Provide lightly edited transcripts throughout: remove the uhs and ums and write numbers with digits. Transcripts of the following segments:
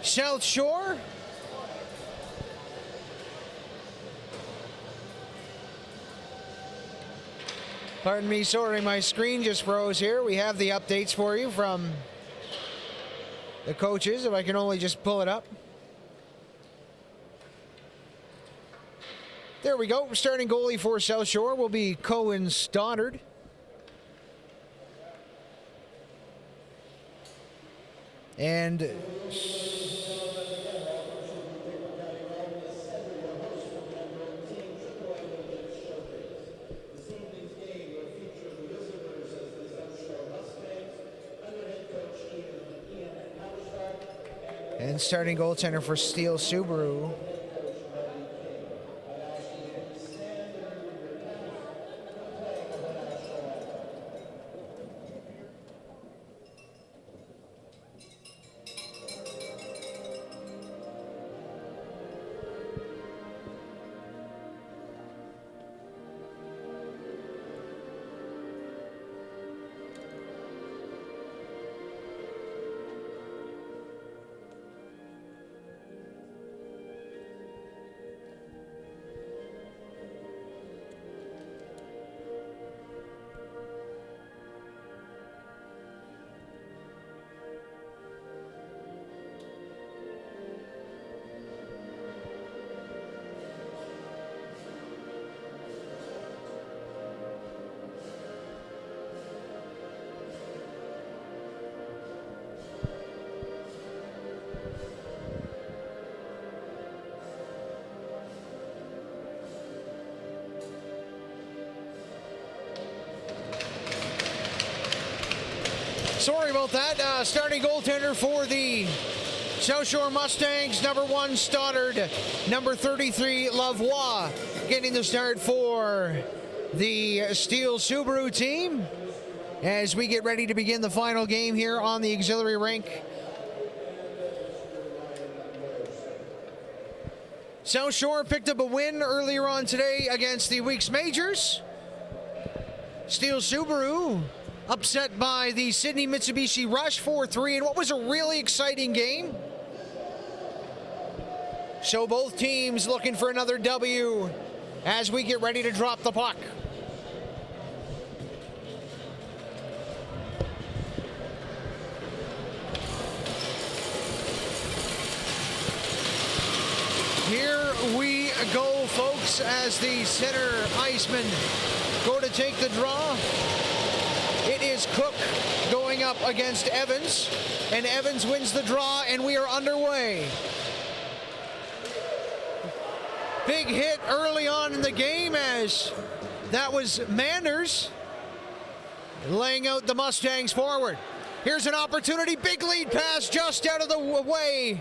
South Shore. Pardon me, sorry, my screen just froze here. We have the updates for you from the coaches, if I can only just pull it up. There we go. Starting goalie for South Shore will be Cohen Stoddard. And starting goaltender for Steele Subaru. Sorry about that. Starting goaltender for the South Shore Mustangs, number 1 Stoddard, number 33 Lavoie, getting the start for the Steele Subaru team as we get ready to begin the final game here on the auxiliary rink. South Shore picked up a win earlier on today against the Weeks Majors. Steele Subaru upset by the Sydney Mitsubishi Rush 4-3 in what was a really exciting game. So both teams looking for another W as we get ready to drop the puck. Here we go, folks, as the center icemen go to take the draw. It is Cook going up against Evans, and Evans wins the draw, and we are underway. Big hit early on in the game as that was Manders laying out the Mustangs forward. Here's an opportunity, big lead pass just out of the way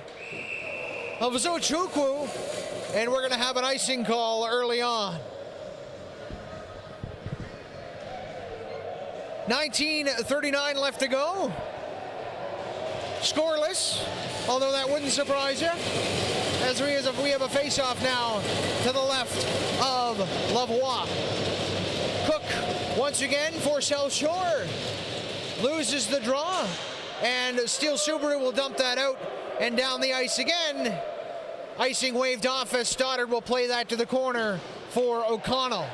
of Zochukwu, and we're going to have an icing call early on. 19:39 left to go. Scoreless, although that wouldn't surprise you, as we have a face-off now to the left of Lavoie. Cook, once again for South Shore, loses the draw, and Steele Subaru will dump that out and down the ice again. Icing waved off as Stoddard will play that to the corner for O'Connell.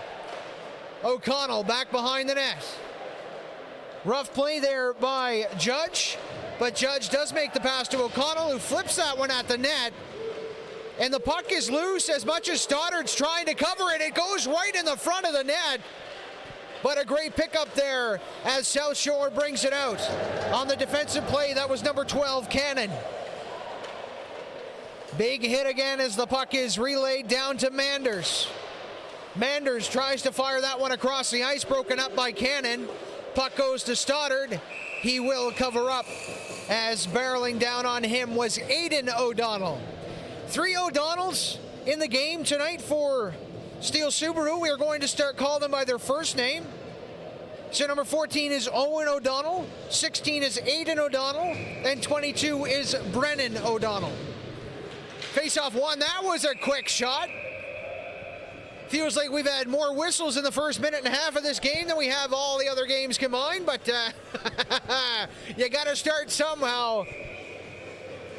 O'Connell back behind the net. Rough play there by Judge, but Judge does make the pass to O'Connell, who flips that one at the net. And the puck is loose. As much as Stoddard's trying to cover it, it goes right in the front of the net. But a great pickup there as South Shore brings it out. On the defensive play, that was number 12, Cannon. Big hit again as the puck is relayed down to Manders. Manders tries to fire that one across the ice, broken up by Cannon. Puck goes to Stoddard. He will cover up as barreling down on him was Aiden O'Donnell. 3 O'Donnells in the game tonight for Steele Subaru. We are going to start calling them by their first name. So number 14 is Owen O'Donnell, 16 is Aiden O'Donnell, and 22 is Brennan O'Donnell. Face-off one, that was a quick shot. Feels like we've had more whistles in the first minute and a half of this game than we have all the other games combined, but you got to start somehow.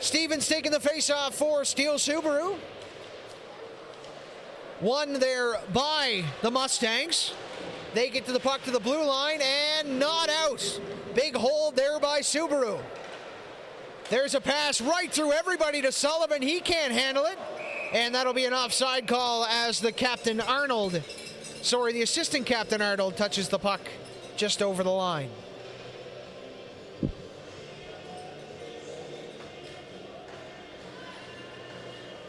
Stevens taking the face-off for Steele Subaru. Won there by the Mustangs. They get to the puck to the blue line and not out. Big hold there by Subaru. There's a pass right through everybody to Sullivan. He can't handle it. And that'll be an offside call as the assistant captain Arnold touches the puck just over the line.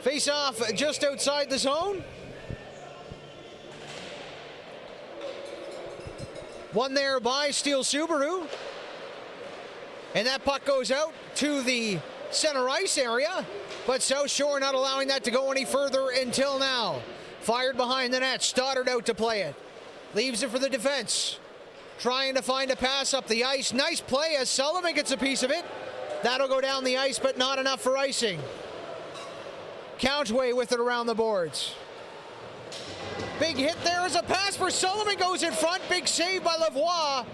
Face off just outside the zone. Won there by Steele Subaru. And that puck goes out to the center ice area, but South Shore not allowing that to go any further until now. Fired behind the net, Stoddard out to play it. Leaves it for the defense. Trying to find a pass up the ice. Nice play as Sullivan gets a piece of it. That'll go down the ice, but not enough for icing. Countway with it around the boards. Big hit there as a pass for Sullivan goes in front. Big save by Lavoie.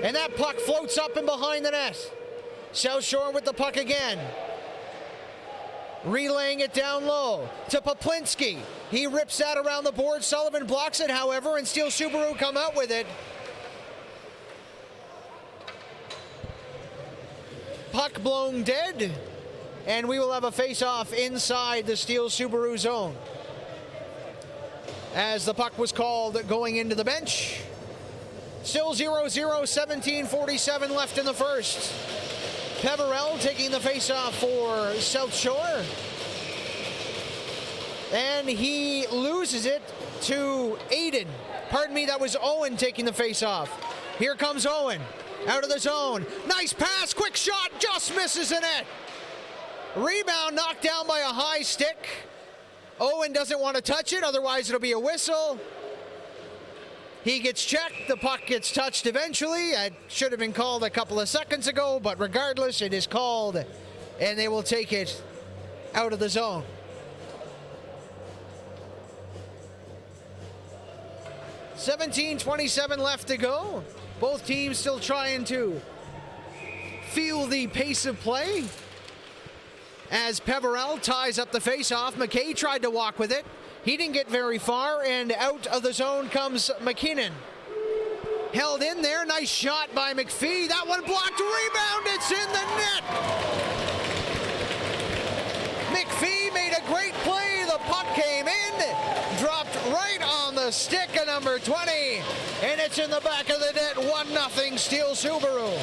And that puck floats up and behind the net. South Shore with the puck again. Relaying it down low to Poplinski. He rips that around the board. Sullivan blocks it, however, and Steele Subaru come out with it. Puck blown dead. And we will have a face-off inside the Steele Subaru zone. As the puck was called going into the bench. Still 0-0, 17:47 left in the first. Peverell taking the face-off for South Shore. And he loses it to Aiden. Pardon me, that was Owen taking the face-off. Here comes Owen, out of the zone. Nice pass, quick shot, just misses the net. Rebound knocked down by a high stick. Owen doesn't want to touch it, otherwise it'll be a whistle. He gets checked, the puck gets touched eventually. It should have been called a couple of seconds ago, but regardless, it is called, and they will take it out of the zone. $17:27 left to go. Both teams still trying to feel the pace of play. As Peverell ties up the face-off, McKay tried to walk with it. He didn't get very far, and out of the zone comes McKinnon. Held in there, nice shot by McPhee. That one blocked, rebound, it's in the net. McPhee made a great play, the puck came in, dropped right on the stick of number 20, and it's in the back of the net, 1-0 Steele Subaru.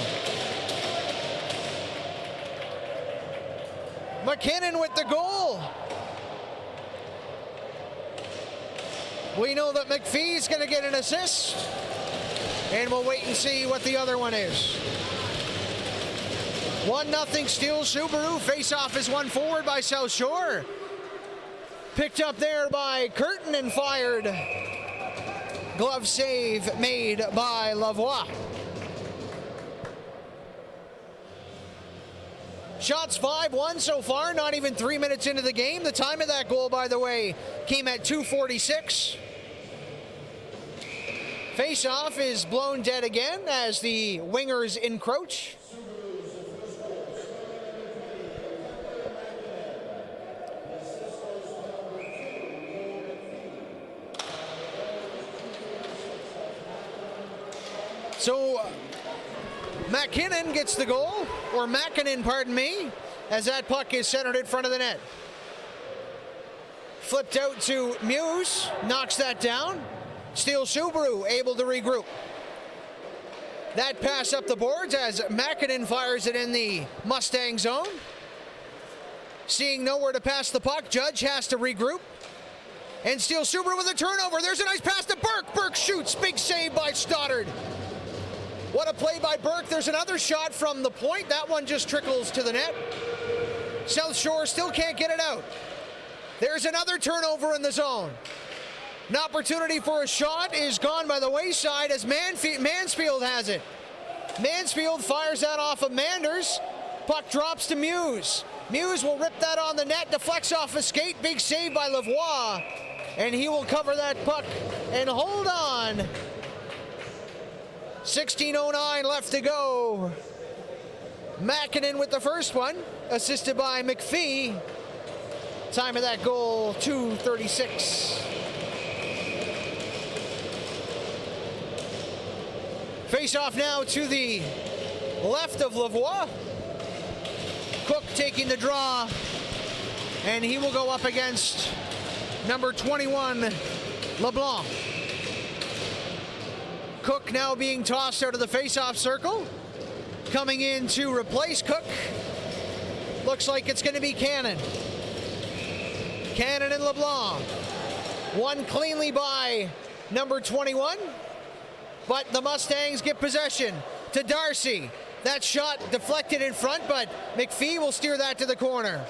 McKinnon with the goal. We know that McPhee's going to get an assist, and we'll wait and see what the other one is. 1-0 Steele Subaru. Face-off is won forward by South Shore. Picked up there by Curtin and fired. Glove save made by Lavoie. Shots 5-1 so far, not even 3 minutes into the game. The time of that goal, by the way, came at 2:46. Face-off is blown dead again as the wingers encroach. So McKinnon gets the goal, or Mackinnon, pardon me, as that puck is centered in front of the net. Flipped out to Muse, knocks that down. Steele Subaru able to regroup. That pass up the boards as Mackinnon fires it in the Mustang zone. Seeing nowhere to pass the puck, Judge has to regroup. And Steele Subaru with a turnover. There's a nice pass to Burke. Burke shoots, big save by Stoddard. What a play by Burke. There's another shot from the point. That one just trickles to the net. South Shore still can't get it out. There's another turnover in the zone. An opportunity for a shot is gone by the wayside as Mansfield has it. Mansfield fires that off of Manders. Puck drops to Muse. Muse will rip that on the net, deflects off a skate. Big save by Lavoie. And he will cover that puck and hold on. 16:09 left to go. Mackinnon with the first one. assisted by McPhee. Time of that goal, 2:36. Face off now to the left of Lavoie. Cook taking the draw, and he will go up against number 21, LeBlanc. Cook now being tossed out of the face-off circle. Coming in to replace Cook, looks like it's going to be Cannon. Cannon and LeBlanc. One cleanly by number 21, but the Mustangs get possession to Darcy. That shot deflected in front, but McPhee will steer that to the corner.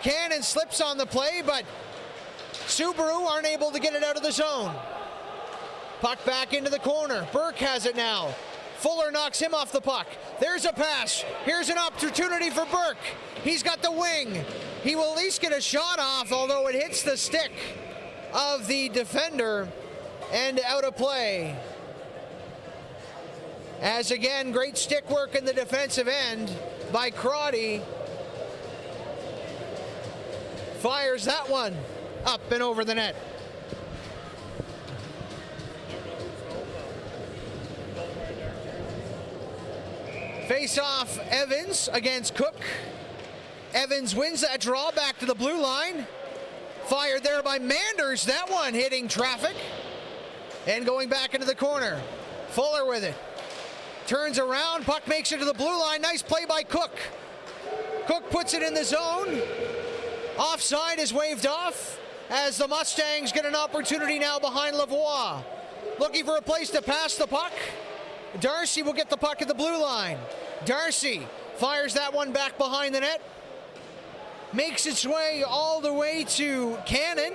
Cannon slips on the play, but Subaru aren't able to get it out of the zone. Puck back into the corner. Burke has it now. Fuller knocks him off the puck. There's a pass. Here's an opportunity for Burke. He's got the wing. He will at least get a shot off, although it hits the stick of the defender and out of play. As again, great stick work in the defensive end by Crotty. Fires that one up and over the net. Face off Evans against Cook. Evans wins that draw back to the blue line. Fired there by Manders. That one hitting traffic and going back into the corner. Fuller with it. Turns around, puck makes it to the blue line. Nice play by Cook. Cook puts it in the zone. Offside is waved off as the Mustangs get an opportunity now behind Lavoie. Looking for a place to pass the puck. Darcy will get the puck at the blue line. Darcy fires that one back behind the net. Makes its way all the way to Cannon,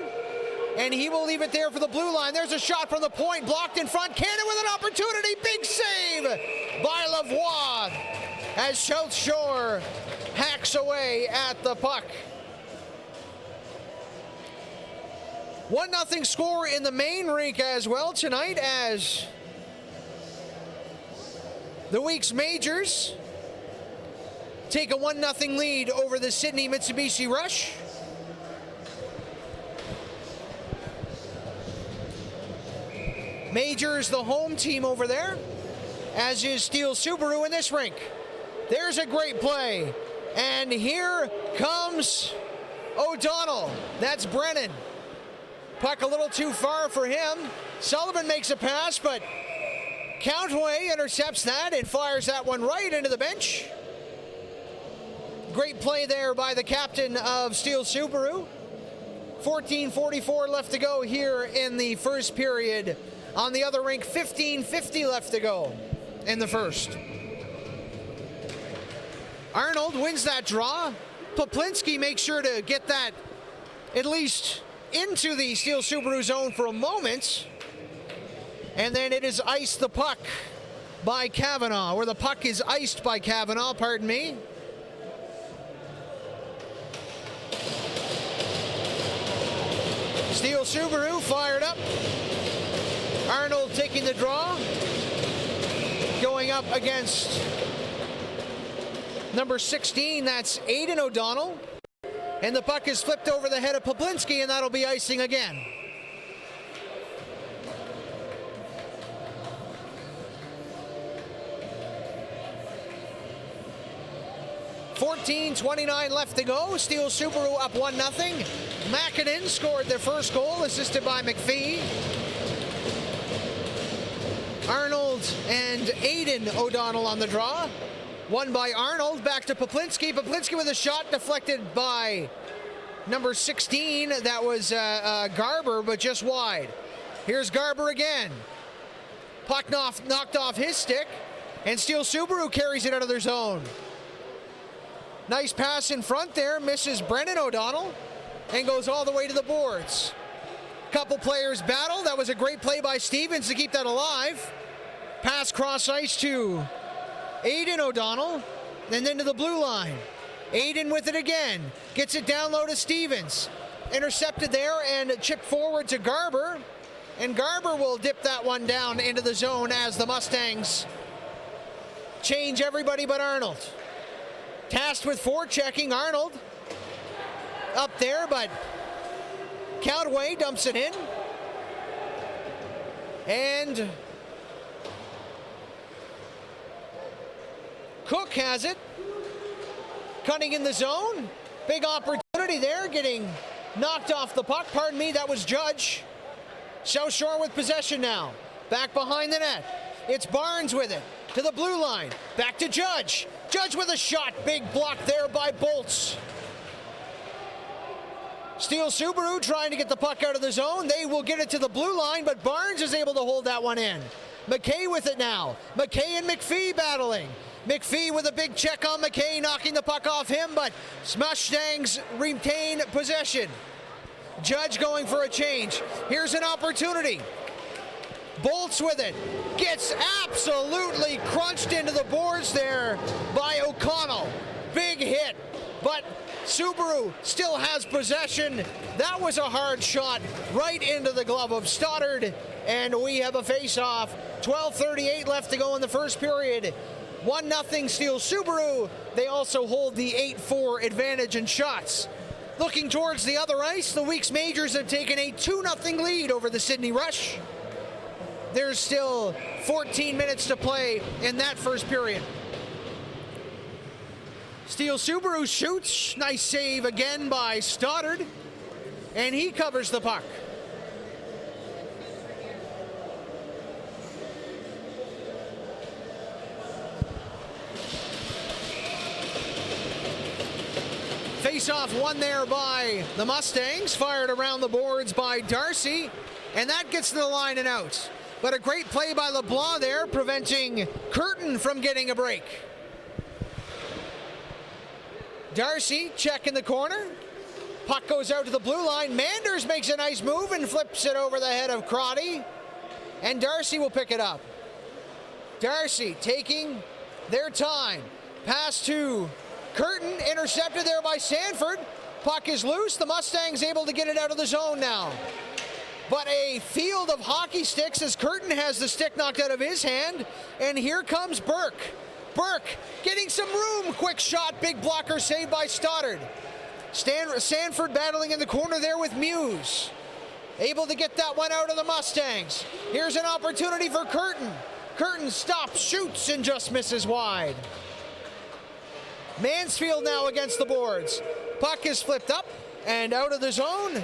and he will leave it there for the blue line. There's a shot from the point, blocked in front. Cannon with an opportunity. Big save by Lavoie as South Shore hacks away at the puck. 1-0 score in the main rink as well tonight, as the week's majors take a 1-0 lead over the Sydney Mitsubishi Rush. Majors the home team over there, as is Steele Subaru in this rink. There's a great play, and here comes O'Donnell. That's Brennan. Puck a little too far for him. Sullivan makes a pass, but Countway intercepts that and fires that one right into the bench. Great play there by the captain of Steele Subaru. 14:44 left to go here in the first period. On the other rink, 15:50 left to go in the first. Arnold wins that draw. Poplinski makes sure to get that at least into the Steele Subaru zone for a moment. And then it is iced the puck by Kavanaugh, or the puck is iced by Kavanaugh, pardon me. Steele Subaru fired up. Arnold taking the draw. Going up against number 16, that's Aidan O'Donnell. And the puck is flipped over the head of Poplinski, and that'll be icing again. .29 left to go. Steele Subaru up 1-0. Mackinnon scored their first goal, assisted by McPhee. Arnold and Aidan O'Donnell on the draw. Won by Arnold, back to Poplinski. Poplinski with a shot deflected by number 16. That was Garber, but just wide. Here's Garber again. Puck knocked off his stick, and Steele Subaru carries it out of their zone. Nice pass in front there, misses Brendan O'Donnell, and goes all the way to the boards. Couple players battle. That was a great play by Stevens to keep that alive. Pass cross ice to Aidan O'Donnell, and then to the blue line. Aidan with it again. Gets it down low to Stevens. Intercepted there and chipped forward to Garber. And Garber will dip that one down into the zone as the Mustangs change everybody but Arnold. Tasked with forechecking, Arnold up there, but Countway dumps it in. And Cook has it. Cutting in the zone. Big opportunity there, getting knocked off the puck. Pardon me, that was Judge. South Shore with possession now. Back behind the net. It's Barnes with it. To the blue line. Back to Judge. Judge with a shot. Big block there by Bolts. Steele Subaru trying to get the puck out of the zone. They will get it to the blue line, but Barnes is able to hold that one in. McKay with it now. McKay and McPhee battling. McPhee with a big check on McKay, knocking the puck off him, but Mustangs retain possession. Judge going for a change. Here's an opportunity. Bolts with it. Gets absolutely crunched into the boards there by O'Connell. Big hit, but Subaru still has possession. That was a hard shot right into the glove of Stoddard, and we have a face-off. 12:38 left to go in the first period. 1-0 Steele Subaru. They also hold the 8-4 advantage in shots. Looking towards the other ice, the Weeks Majors have taken a 2-0 lead over the Sydney Rush. There's still 14 minutes to play in that first period. Steele Subaru shoots. Nice save again by Stoddard. And he covers the puck. Face-off won there by the Mustangs. Fired around the boards by Darcy. And that gets to the line and out. But a great play by LeBlanc there, preventing Curtin from getting a break. Darcy check in the corner. Puck goes out to the blue line. Manders makes a nice move and flips it over the head of Crotty. And Darcy will pick it up. Darcy taking their time. Pass to Curtin, intercepted there by Sanford. Puck is loose. The Mustangs able to get it out of the zone now. But a field of hockey sticks as Curtin has the stick knocked out of his hand. And here comes Burke. Burke getting some room. Quick shot. Big blocker saved by Stoddard. Sanford battling in the corner there with Muse. Able to get that one out of the Mustangs. Here's an opportunity for Curtin. Curtin stops, shoots, and just misses wide. Mansfield now against the boards. Puck is flipped up and out of the zone.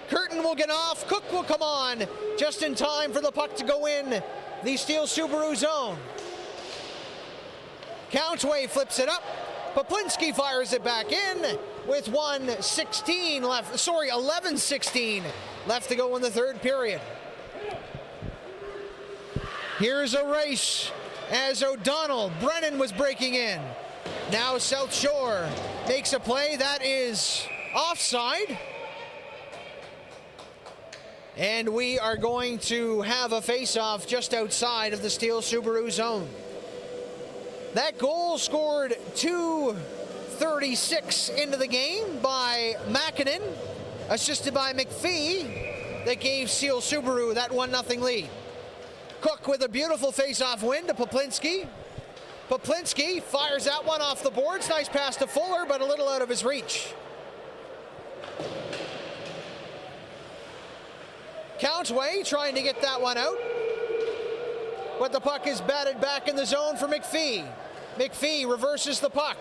Curtin will get off. Cook will come on just in time for the puck to go in the Steele Subaru zone. Countway flips it up. Poplinski fires it back in with 11:16 left to go in the third period. Here's a race as O'Donnell. Brennan was breaking in. Now South Shore makes a play that is offside. And we are going to have a face-off just outside of the Steele Subaru zone. That goal scored 2:36 into the game by Makinen, assisted by McPhee, that gave Steele Subaru that 1-0 lead. Cook with a beautiful face-off win to Poplinski. Poplinski fires that one off the boards. Nice pass to Fuller, but a little out of his reach. Countway trying to get that one out. But the puck is batted back in the zone for McPhee. McPhee reverses the puck.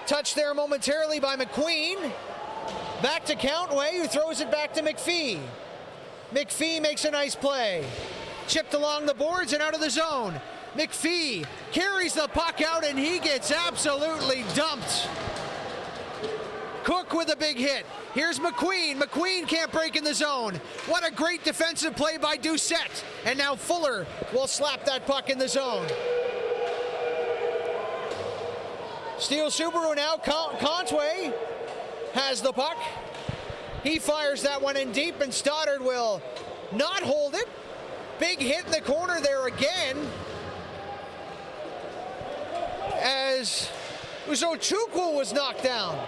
Touched there momentarily by McQueen. Back to Countway, who throws it back to McPhee. McPhee makes a nice play. Chipped along the boards and out of the zone. McPhee carries the puck out and he gets absolutely dumped. Cook with a big hit. Here's McQueen. McQueen can't break in the zone. What a great defensive play by Doucette. And now Fuller will slap that puck in the zone. Steele Subaru now. Countway has the puck. He fires that one in deep and Stoddard will not hold it. Big hit in the corner there again. As Uzochukwu was knocked down.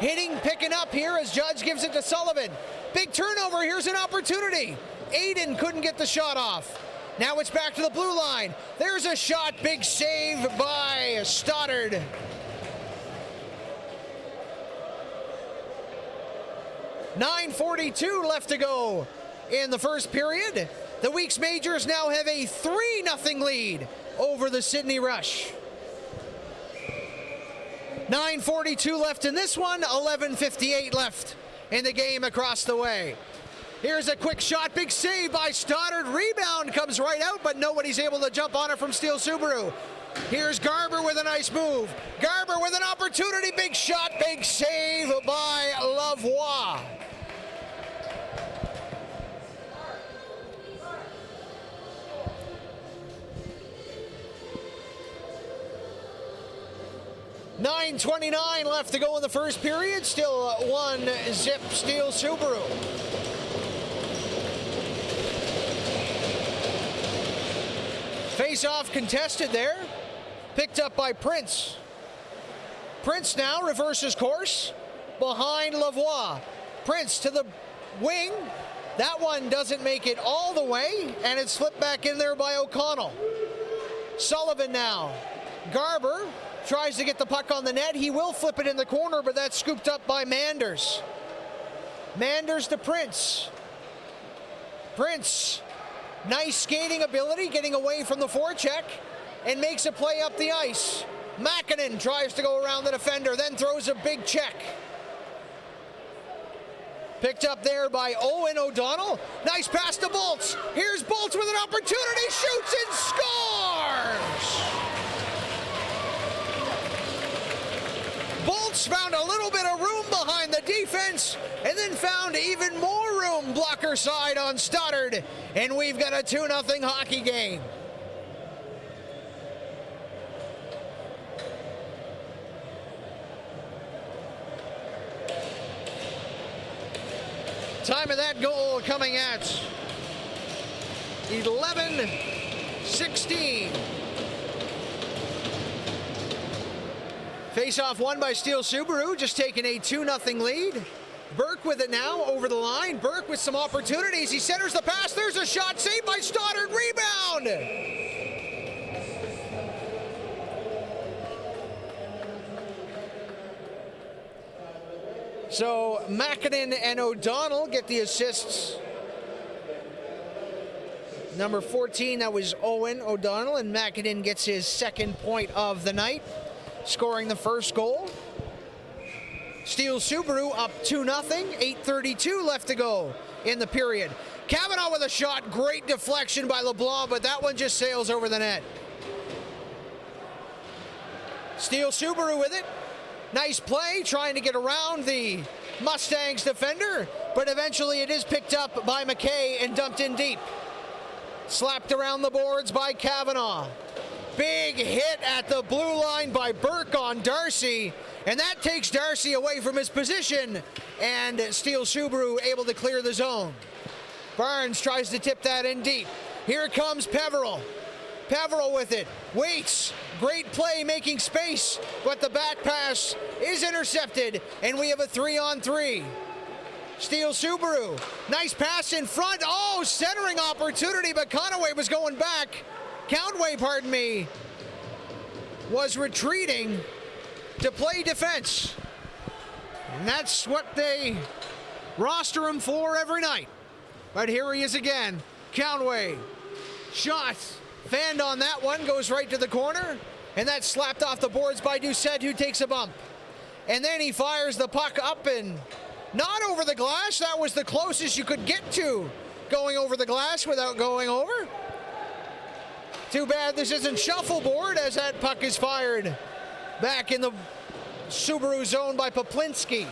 Picking up here as Judge gives it to Sullivan. Big turnover, here's an opportunity. Aiden couldn't get the shot off. Now it's back to the blue line. There's a shot, big save by Stoddard. 9:42 left to go in the first period. The Weeks Majors now have a 3-0 lead over the Sydney Rush. 9:42 left in this one, 11:58 left in the game across the way. Here's a quick shot, big save by Stoddard. Rebound comes right out, but nobody's able to jump on it from Steele Subaru. Here's Garber with a nice move. Garber with an opportunity, big shot, big save by Lavoie. $9:29 left to go in the first period. Still 1-0 Steele Subaru. Face-off contested there. Picked up by Prince. Prince now reverses course behind Lavoie. Prince to the wing. That one doesn't make it all the way, and it's flipped back in there by O'Connell. Sullivan now. Garber tries to get the puck on the net. He will flip it in the corner, but that's scooped up by Manders. Manders to Prince. Prince, nice skating ability, getting away from the forecheck, and makes a play up the ice. Makinen tries to go around the defender, then throws a big check. Picked up there by Owen O'Donnell. Nice pass to Bolts. Here's Bolts with an opportunity, shoots and scores! Bolts found a little bit of room behind the defense and then found even more room blocker side on Stoddard, and we've got a 2-0 hockey game. Time of that goal coming at 11:16. Face-off won by Steele Subaru, just taking a 2-0 lead. Burke with it now over the line. Burke with some opportunities. He centers the pass. There's a shot saved by Stoddard. Rebound! So Makinen and O'Donnell get the assists. Number 14, that was Owen O'Donnell, and Makinen gets his second point of the night, scoring the first goal. Steele Subaru up 2-0, 8:32 left to go in the period. Kavanaugh with a shot, great deflection by LeBlanc, but that one just sails over the net. Steele Subaru with it. Nice play, trying to get around the Mustangs defender, but eventually it is picked up by McKay and dumped in deep. Slapped around the boards by Kavanaugh. Big hit at the blue line by Burke on Darcy, and that takes Darcy away from his position, and Steele Subaru able to clear the zone. Barnes tries to tip that in deep. Here comes Peveril. Peveril with it, waits, great play making space, but the back pass is intercepted, and we have a 3-on-3. Steele Subaru, nice pass in front, oh, centering opportunity, but Countway was going back. Countway, pardon me, was retreating to play defense. And that's what they roster him for every night. But here he is again, Countway, shot. Fanned on that one, goes right to the corner, and that's slapped off the boards by Doucette, who takes a bump. And then he fires the puck up and not over the glass. That was the closest you could get to going over the glass without going over. Too bad this isn't shuffleboard, as that puck is fired back in the Subaru zone by Poplinski.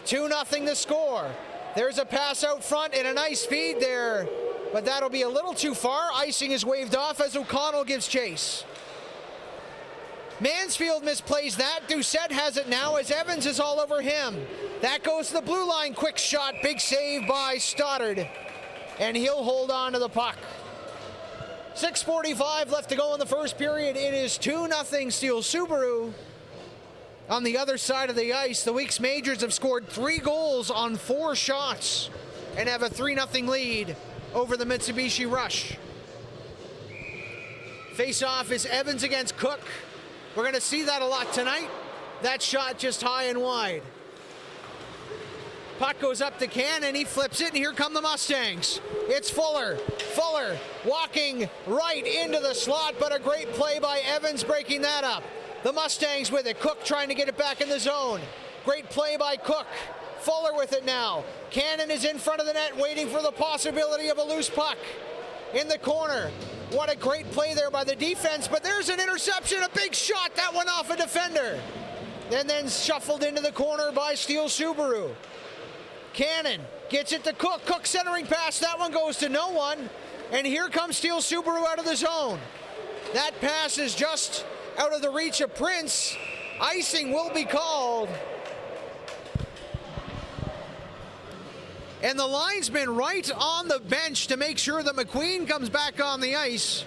2-0 the score. There's a pass out front and a nice feed there, but that'll be a little too far. Icing is waved off as O'Connell gives chase. Mansfield misplays that. Doucette has it now as Evans is all over him. That goes to the blue line. Quick shot. Big save by Stoddard. And he'll hold on to the puck. 6:45 left to go in the first period. It is 2-0 Steele Subaru. On the other side of the ice, the Weeks Majors have scored 3 goals on 4 shots and have a 3-0 lead over the Mitsubishi Rush. Face-off is Evans against Cook. We're going to see that a lot tonight. That shot just high and wide. Puck goes up to Cannon, he flips it, and here come the Mustangs. It's Fuller. Fuller walking right into the slot, but a great play by Evans breaking that up. The Mustangs with it. Cook trying to get it back in the zone. Great play by Cook. Fuller with it now. Cannon is in front of the net waiting for the possibility of a loose puck in the corner. What a great play there by the defense, but there's an interception, a big shot, that one off a defender. And then shuffled into the corner by Steele Subaru. Cannon gets it to Cook. Cook centering pass. That one goes to no one. And here comes Steele Subaru out of the zone. That pass is just out of the reach of Prince. Icing will be called. And the linesman right on the bench to make sure that McQueen comes back on the ice.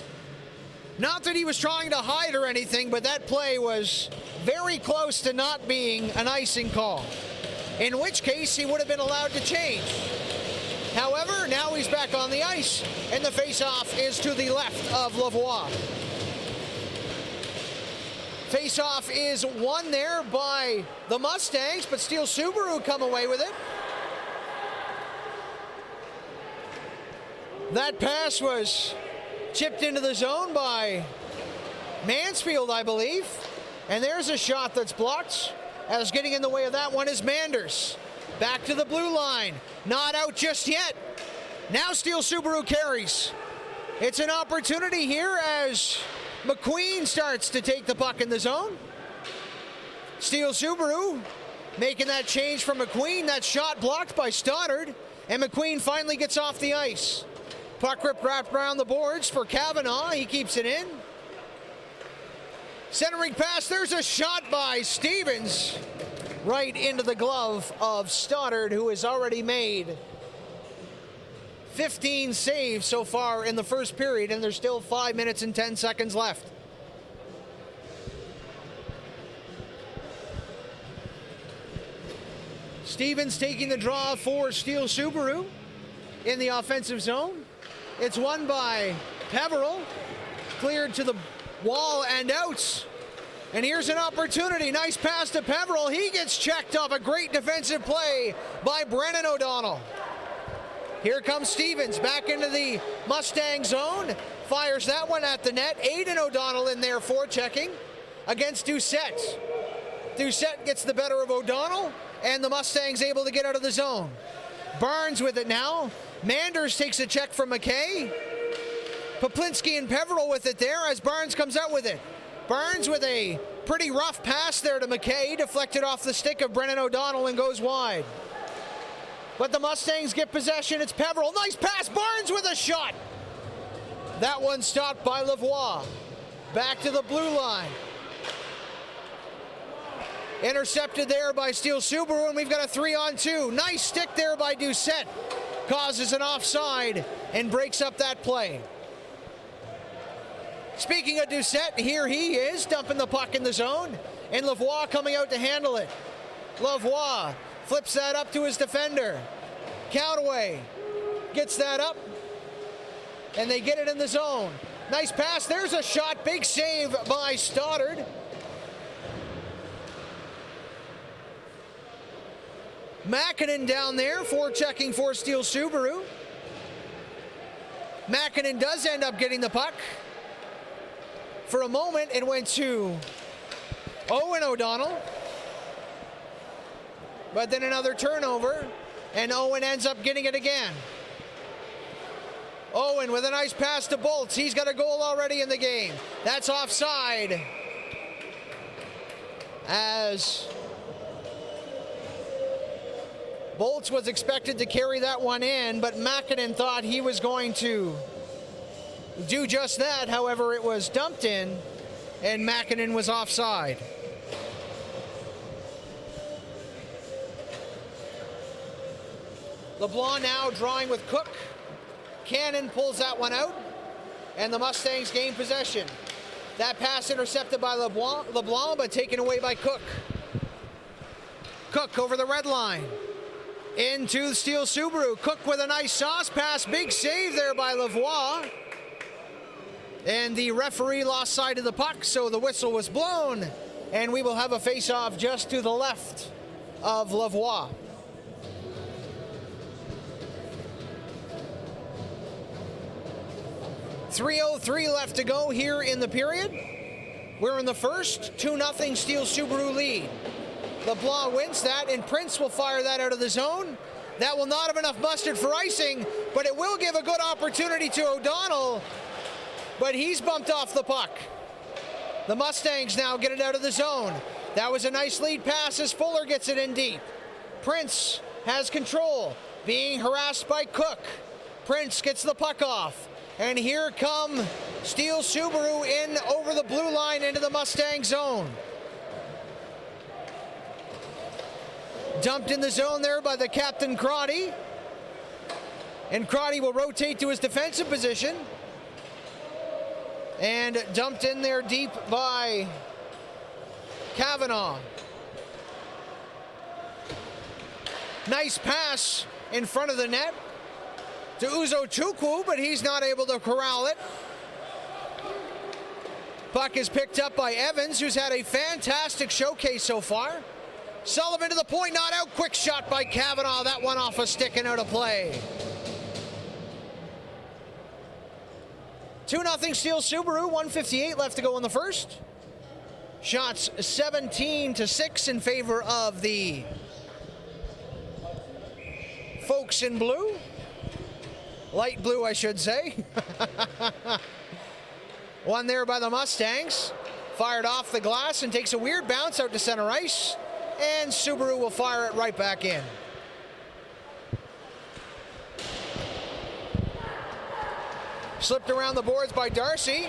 Not that he was trying to hide or anything, but that play was very close to not being an icing call. In which case, he would have been allowed to change. However, now he's back on the ice, and the face-off is to the left of Lavoie. Face-off is won there by the Mustangs, but Steele Subaru come away with it. That pass was chipped into the zone by Mansfield, I believe. And there's a shot that's blocked. As getting in the way of that one is Manders. Back to the blue line. Not out just yet. Now Steele Subaru carries. It's an opportunity here as McQueen starts to take the puck in the zone. Steele Subaru making that change from McQueen. That shot blocked by Stoddard. And McQueen finally gets off the ice. Puck wrapped around the boards for Kavanaugh. He keeps it in. Centering pass, there's a shot by Stevens right into the glove of Stoddard, who has already made 15 saves so far in the first period, and there's still 5 minutes and 10 seconds left. Stevens taking the draw for Steele Subaru in the offensive zone. It's won by Peveril, cleared to the wall and out. And here's an opportunity. Nice pass to Peveril. He gets checked off. A great defensive play by Brennan O'Donnell. Here comes Stevens back into the Mustang zone. Fires that one at the net. Aiden O'Donnell in there forechecking against Doucette. Doucette gets the better of O'Donnell, and the Mustangs able to get out of the zone. Barnes with it now. Manders takes a check from McKay. Poplinski and Peveril with it there as Barnes comes out with it. Barnes with a pretty rough pass there to McKay, deflected off the stick of Brennan O'Donnell and goes wide. But the Mustangs get possession. It's Peveril. Nice pass. Barnes with a shot. That one stopped by Lavoie. Back to the blue line. Intercepted there by Steele Subaru, and we've got a 3-on-2. Nice stick there by Doucette. Causes an offside and breaks up that play. Speaking of Doucette, here he is dumping the puck in the zone, and Lavoie coming out to handle it. Lavoie flips that up to his defender. Countaway gets that up, and they get it in the zone. Nice pass. There's a shot. Big save by Stoddard. Makinen down there forechecking for Steele Subaru. Makinen does end up getting the puck. For a moment, it went to Owen O'Donnell. But then another turnover, and Owen ends up getting it again. Owen with a nice pass to Bolts. He's got a goal already in the game. That's offside. As Bolts was expected to carry that one in, but Makinen thought he was going to do just that. However, it was dumped in, and Makinen was offside. LeBlanc now drawing with Cook. Cannon pulls that one out, and the Mustangs gain possession. That pass intercepted by LeBlanc, but taken away by Cook. Cook over the red line. Into the Steele Subaru. Cook with a nice sauce pass. Big save there by Lavoie. And the referee lost sight of the puck, so the whistle was blown. And we will have a face-off just to the left of Lavoie. 3:03 left to go here in the period. We're in the first. 2-0 Steele Subaru lead. LeBlanc wins that, and Prince will fire that out of the zone. That will not have enough mustard for icing, but it will give a good opportunity to O'Donnell, but he's bumped off the puck. The Mustangs now get it out of the zone. That was a nice lead pass as Fuller gets it in deep. Prince has control, being harassed by Cook. Prince gets the puck off, and here come Steele Subaru in over the blue line into the Mustang zone. Dumped in the zone there by the captain, Crotty. And Crotty will rotate to his defensive position. And dumped in there deep by Kavanaugh. Nice pass in front of the net to Uzo-Chukwu, but he's not able to corral it. Puck is picked up by Evans, who's had a fantastic showcase so far. Sullivan to the point, not out. Quick shot by Kavanaugh. That one off a stick and out of play. 2-0 Steele Subaru, 1:58 left to go in the first. Shots 17-6 in favor of the folks in blue. Light blue, I should say. One there by the Mustangs. Fired off the glass and takes a weird bounce out to center ice. And Subaru will fire it right back in. Slipped around the boards by Darcy.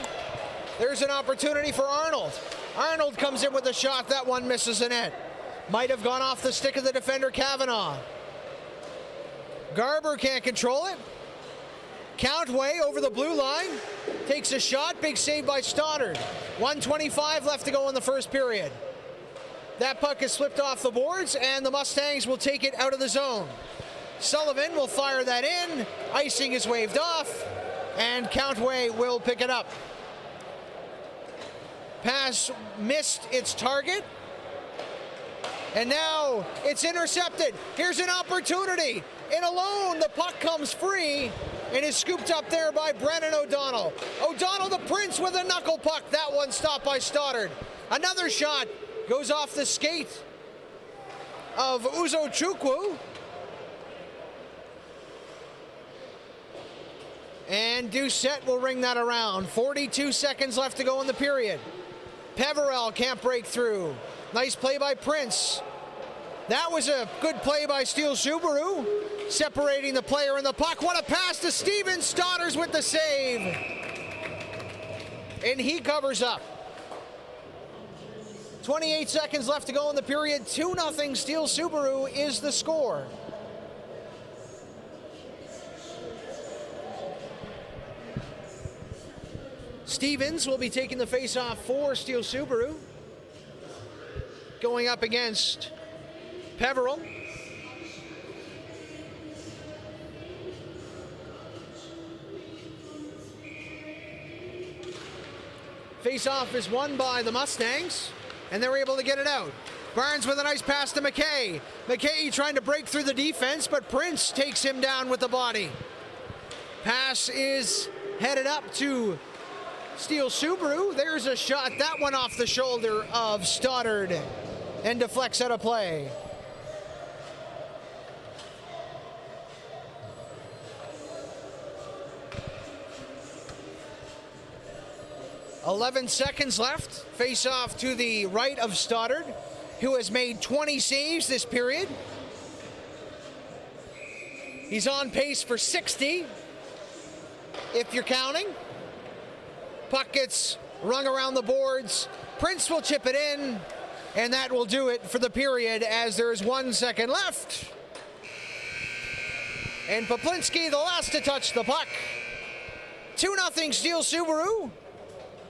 There's an opportunity for Arnold. Arnold comes in with a shot. That one misses the net. Might have gone off the stick of the defender, Kavanaugh. Garber can't control it. Countway over the blue line. Takes a shot. Big save by Stoddard. 1:25 left to go in the first period. That puck is slipped off the boards, and the Mustangs will take it out of the zone. Sullivan will fire that in. Icing is waved off, and Countway will pick it up. Pass missed its target, and now it's intercepted. Here's an opportunity. In alone, the puck comes free and is scooped up there by Brennan O'Donnell. O'Donnell the Prince with a knuckle puck. That one stopped by Stoddard. Another shot goes off the skate of Uzo-Chukwu. And Doucette will ring that around. 42 seconds left to go in the period. Peverell can't break through. Nice play by Prince. That was a good play by Steele Subaru, separating the player and the puck. What a pass to Stevens. Stoddard's with the save. And he covers up. 28 seconds left to go in the period. 2-0 Steele Subaru is the score. Stevens will be taking the face-off for Steele Subaru. Going up against Peverell. Face-off is won by the Mustangs, and they're able to get it out. Barnes with a nice pass to McKay. McKay trying to break through the defense, but Prince takes him down with the body. Pass is headed up to Steele Subaru. There's a shot. That one off the shoulder of Stoddard and deflects out of play. .11 seconds left. Face off to the right of Stoddard, who has made 20 saves this period. He's on pace for 60, if you're counting. Puck gets rung around the boards. Prince will chip it in, and that will do it for the period as there is 1 second left. And Poplinski, the last to touch the puck. 2-0 Steele Subaru.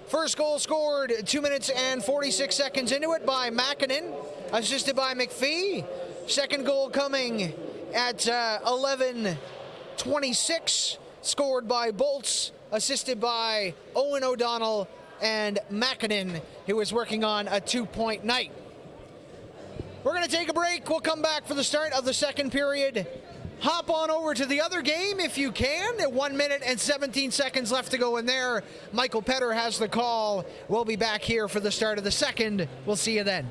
First goal scored 2 minutes and 46 seconds into it by Makinen, assisted by McPhee. Second goal coming at 11:26, scored by Bolts, assisted by Owen O'Donnell and Makinen, who is working on a 2-point night. We're going to take a break. We'll come back for the start of the second period. hop on over to the other game if you can. At 1 minute and 17 seconds left to go in there. Michael Petter has the call. We'll be back here for the start of the second. We'll see you then.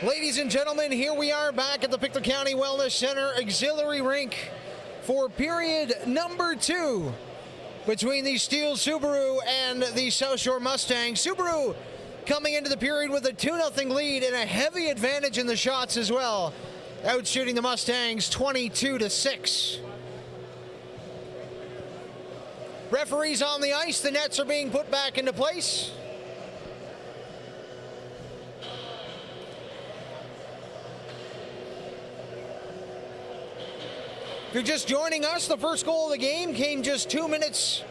Ladies and gentlemen, here we are back at the Pictou County Wellness Center Auxiliary Rink for period number 2 between the Steele Subaru and the South Shore Mustangs. Subaru coming into the period with a 2-0 lead and a heavy advantage in the shots as well, outshooting the Mustangs 22-6. Referees on the ice, the nets are being put back into place. If you're just joining us, the first goal of the game came just 2 minutes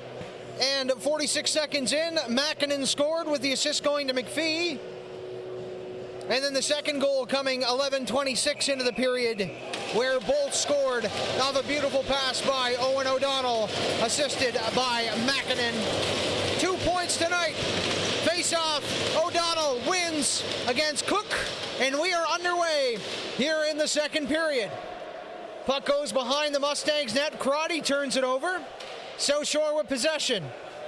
and 46 seconds in. Makinen scored with the assist going to McPhee. And then the second goal coming 11:26 into the period, where Bolt scored off a beautiful pass by Owen O'Donnell, assisted by Makinen. 2 points tonight. Face-off, O'Donnell wins against Cook, and we are underway here in the second period. Puck goes behind the Mustangs net. Crotty turns it over. South Shore with possession.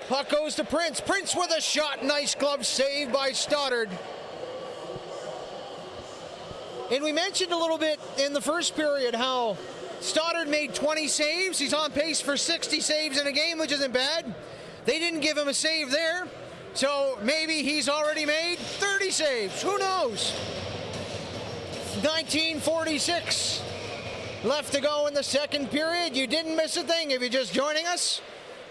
Puck goes to Prince. Prince with a shot. Nice glove save by Stoddard. And we mentioned a little bit in the first period how Stoddard made 20 saves. He's on pace for 60 saves in a game, which isn't bad. They didn't give him a save there. So maybe he's already made 30 saves. Who knows? 19:46. Left to go in the second period. You didn't miss a thing if you're just joining us,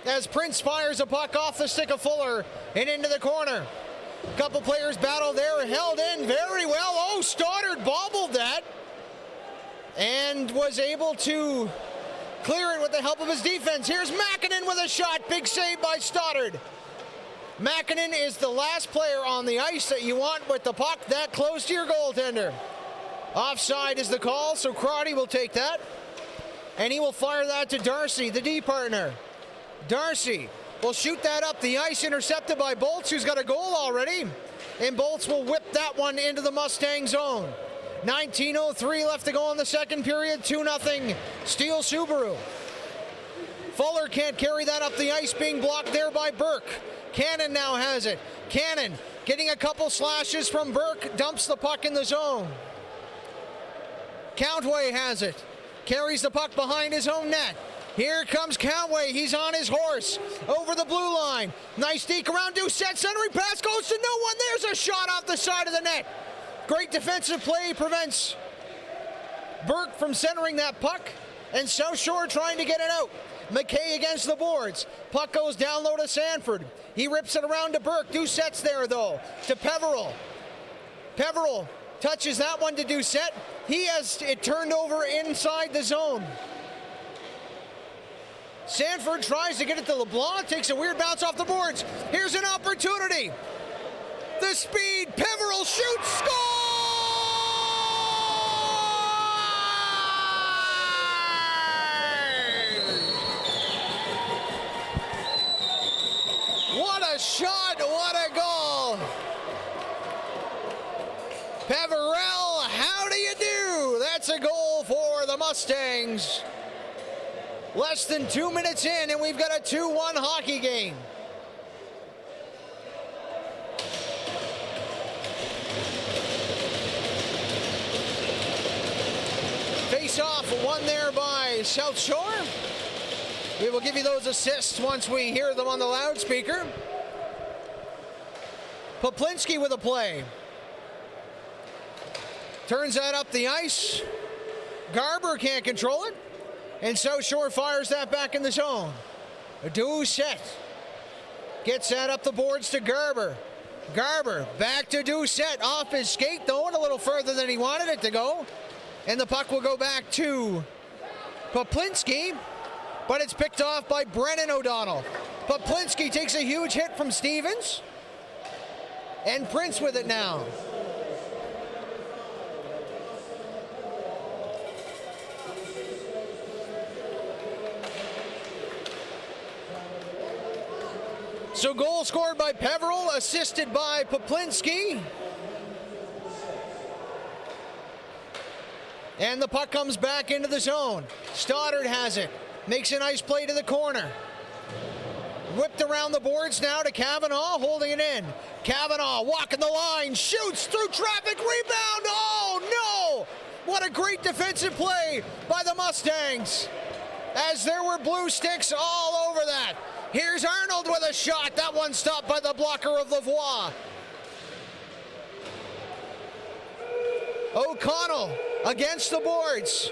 as Prince fires a puck off the stick of Fuller and into the corner. A couple players battled there, held in very well. Oh, Stoddard bobbled that and was able to clear it with the help of his defense. Here's Makinen with a shot. Big save by Stoddard. Makinen is the last player on the ice that you want with the puck that close to your goaltender. Offside is the call, so Crotty will take that. And he will fire that to Darcy, the D partner. Darcy will shoot that up the ice, intercepted by Bolts, who's got a goal already. And Bolts will whip that one into the Mustang zone. 19:03 left to go in the second period, 2-0 Steele Subaru. Fuller can't carry that up the ice, being blocked there by Burke. Cannon now has it. Cannon getting a couple slashes from Burke, dumps the puck in the zone. Countway has it. Carries the puck behind his own net. Here comes Countway. He's on his horse. Over the blue line. Nice deke around Doucette. Centering pass goes to no one. There's a shot off the side of the net. Great defensive play prevents Burke from centering that puck. And South Shore trying to get it out. McKay against the boards. Puck goes down low to Sanford. He rips it around to Burke. Doucette's there though. To Peveril. Peveril touches that one to Doucette. He has it turned over inside the zone. Sanford tries to get it to LeBlanc, takes a weird bounce off the boards. Here's an opportunity. The speed, Peveril shoots, score! What a shot, what a goal! Peveril, how do you do? That's a goal for the Mustangs. Less than 2 minutes in, and we've got a 2-1 hockey game. Face-off won there by South Shore. We will give you those assists once we hear them on the loudspeaker. Poplinski with a play. Turns that up the ice. Garber can't control it. And South Shore fires that back in the zone. Doucette gets that up the boards to Garber. Garber back to Doucette. Off his skate, though, and a little further than he wanted it to go. And the puck will go back to Poplinski. But it's picked off by Brennan O'Donnell. Poplinski takes a huge hit from Stevens. And Prince with it now. So goal scored by Peveril, assisted by Poplinski. And the puck comes back into the zone. Stoddard has it. Makes a nice play to the corner. Whipped around the boards now to Kavanaugh, holding it in. Kavanaugh walking the line, shoots through traffic, rebound. Oh, no! What a great defensive play by the Mustangs, as there were blue sticks all over that. Here's Arnold with a shot. That one stopped by the blocker of Lavoie. O'Connell against the boards.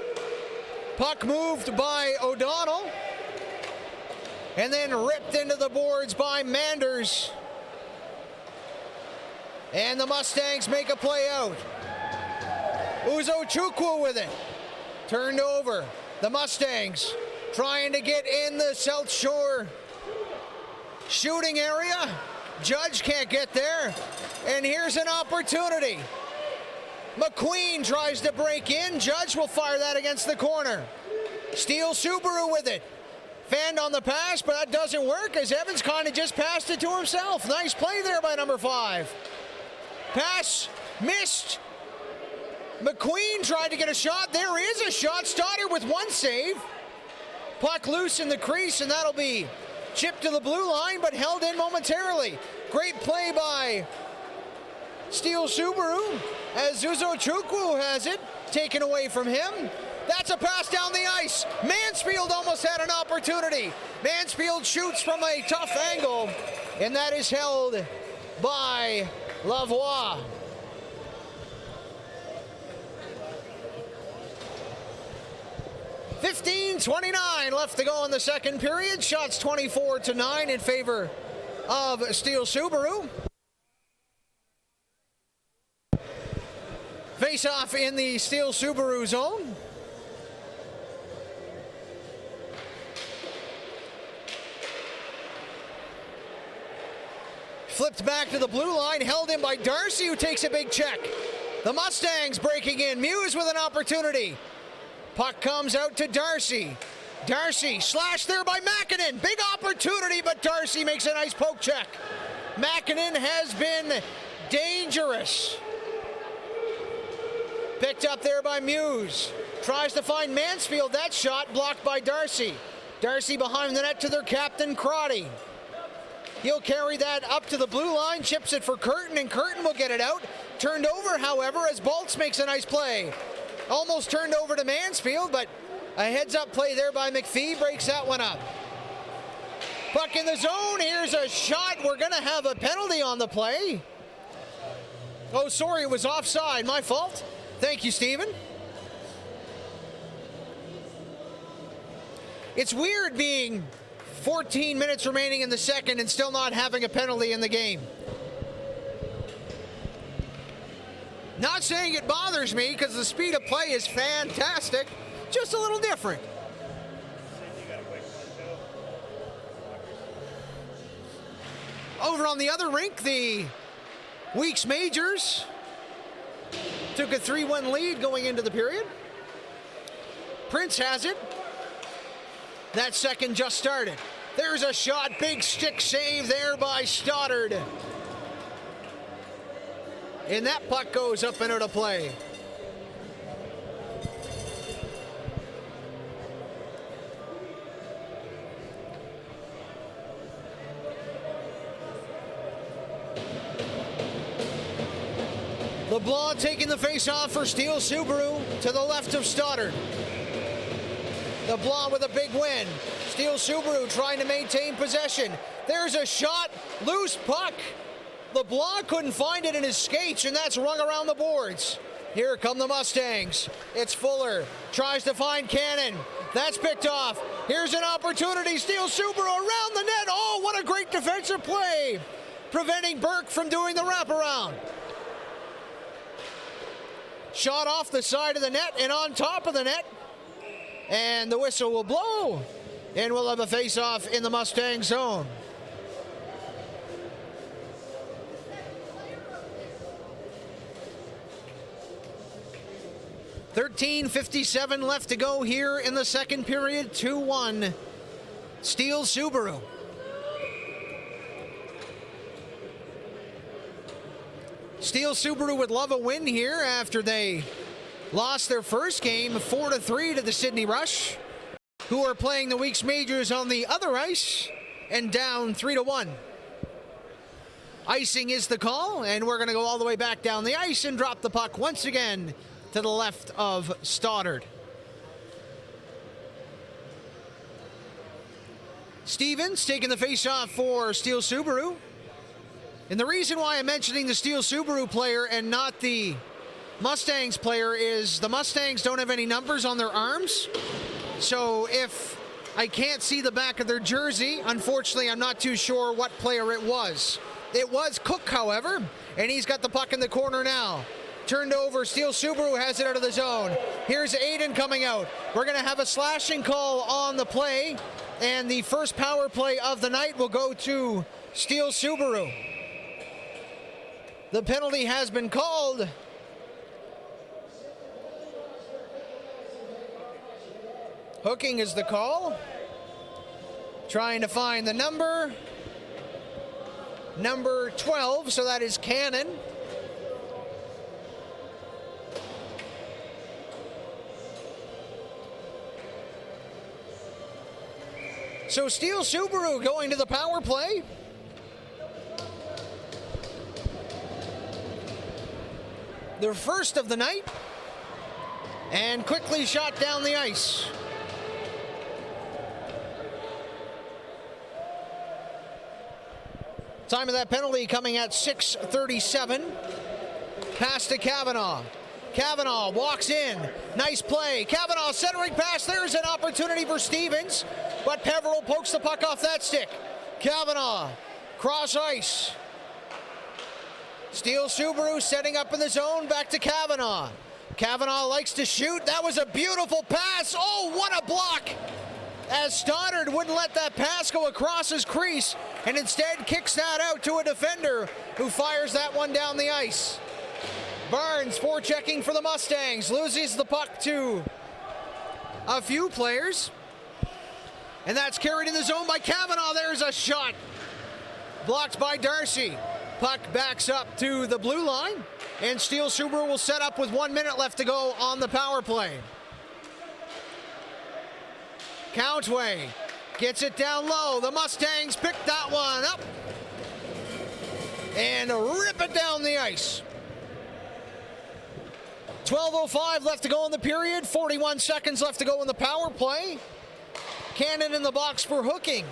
Puck moved by O'Donnell, and then ripped into the boards by Manders. And the Mustangs make a play out. Uzo-Chukwu with it. Turned over. The Mustangs trying to get in the South Shore shooting area. Judge can't get there. And here's an opportunity. McQueen tries to break in. Judge will fire that against the corner. Steele Subaru with it. Fanned on the pass, but that doesn't work as Evans kind of just passed it to himself. Nice play there by number 5. Pass missed. McQueen tried to get a shot. There is a shot. Stoddard with one save. Puck loose in the crease, and that'll be chipped to the blue line, but held in momentarily. Great play by Steele Subaru as Uzo-Chukwu has it taken away from him. That's a pass down the ice. Mansfield almost had an opportunity. Mansfield shoots from a tough angle, and that is held by Lavoie. .29 left to go in the second period. Shots 24-9 in favor of Steele Subaru. Face off in the Steele Subaru zone. Flipped back to the blue line, held in by Darcy, who takes a big check. The Mustangs breaking in. Muse with an opportunity. Puck comes out to Darcy. Darcy slashed there by Makinen. Big opportunity, but Darcy makes a nice poke check. Makinen has been dangerous. Picked up there by Muse. Tries to find Mansfield. That shot blocked by Darcy. Darcy behind the net to their captain, Crotty. He'll carry that up to the blue line, chips it for Curtin, and Curtin will get it out. Turned over, however, as Bolts makes a nice play. Almost turned over to Mansfield, but a heads-up play there by McPhee breaks that one up. Puck in the zone. Here's a shot. We're going to have a penalty on the play. Oh, sorry, it was offside. My fault. Thank you, Stephen. It's weird being 14 minutes remaining in the second and still not having a penalty in the game. Not saying it bothers me because the speed of play is fantastic, just a little different. Over on the other rink, the Weeks Majors took a 3-1 lead going into the period. Prince has it. That second just started. There's a shot, big stick save there by Stoddard. And that puck goes up and out of play. LeBlanc taking the face-off for Steele Subaru to the left of Stoddard. LeBlanc with a big win. Steele Subaru trying to maintain possession. There's a shot, loose puck. LeBlanc couldn't find it in his skates, and that's rung around the boards. Here come the Mustangs. It's Fuller. Tries to find Cannon. That's picked off. Here's an opportunity. Steele Subaru around the net. Oh, what a great defensive play, preventing Burke from doing the wraparound. Shot off the side of the net and on top of the net. And the whistle will blow. And we'll have a face-off in the Mustang zone. .57 left to go here in the second period. 2-1. Steele Subaru. Steele Subaru would love a win here after they lost their first game 4-3 to the Sydney Rush, who are playing the Weeks Majors on the other ice and down 3-1. Icing is the call, and we're going to go all the way back down the ice and drop the puck once again to the left of Stoddard. Stevens taking the face-off for Steele Subaru. And the reason why I'm mentioning the Steele Subaru player and not the Mustangs player is the Mustangs don't have any numbers on their arms. So if I can't see the back of their jersey, unfortunately, I'm not too sure what player it was. It was Cook, however, and he's got the puck in the corner now. Turned over, Steele Subaru has it out of the zone. Here's Aiden coming out. We're going to have a slashing call on the play, and the first power play of the night will go to Steele Subaru. The penalty has been called. Hooking is the call. Trying to find the number. Number 12, so that is Cannon. So Steele Subaru going to the power play. Their first of the night. And quickly shot down the ice. Time of that penalty coming at 6:37. Pass to Kavanaugh. Kavanaugh walks in. Nice play. Kavanaugh centering pass. There's an opportunity for Stevens, but Peveril pokes the puck off that stick. Kavanaugh, cross ice. Steele Subaru setting up in the zone. Back to Kavanaugh. Kavanaugh likes to shoot. That was a beautiful pass. Oh, what a block! As Stoddard wouldn't let that pass go across his crease and instead kicks that out to a defender who fires that one down the ice. Barnes forechecking for the Mustangs, loses the puck to a few players. And that's carried in the zone by Kavanaugh. There's a shot. Blocked by Darcy. Puck backs up to the blue line, and Steele Subaru will set up with 1 minute left to go on the power play. Countway gets it down low. The Mustangs pick that one up and rip it down the ice. 12:05 left to go in the period. 41 seconds left to go in the power play. Cannon in the box for hooking.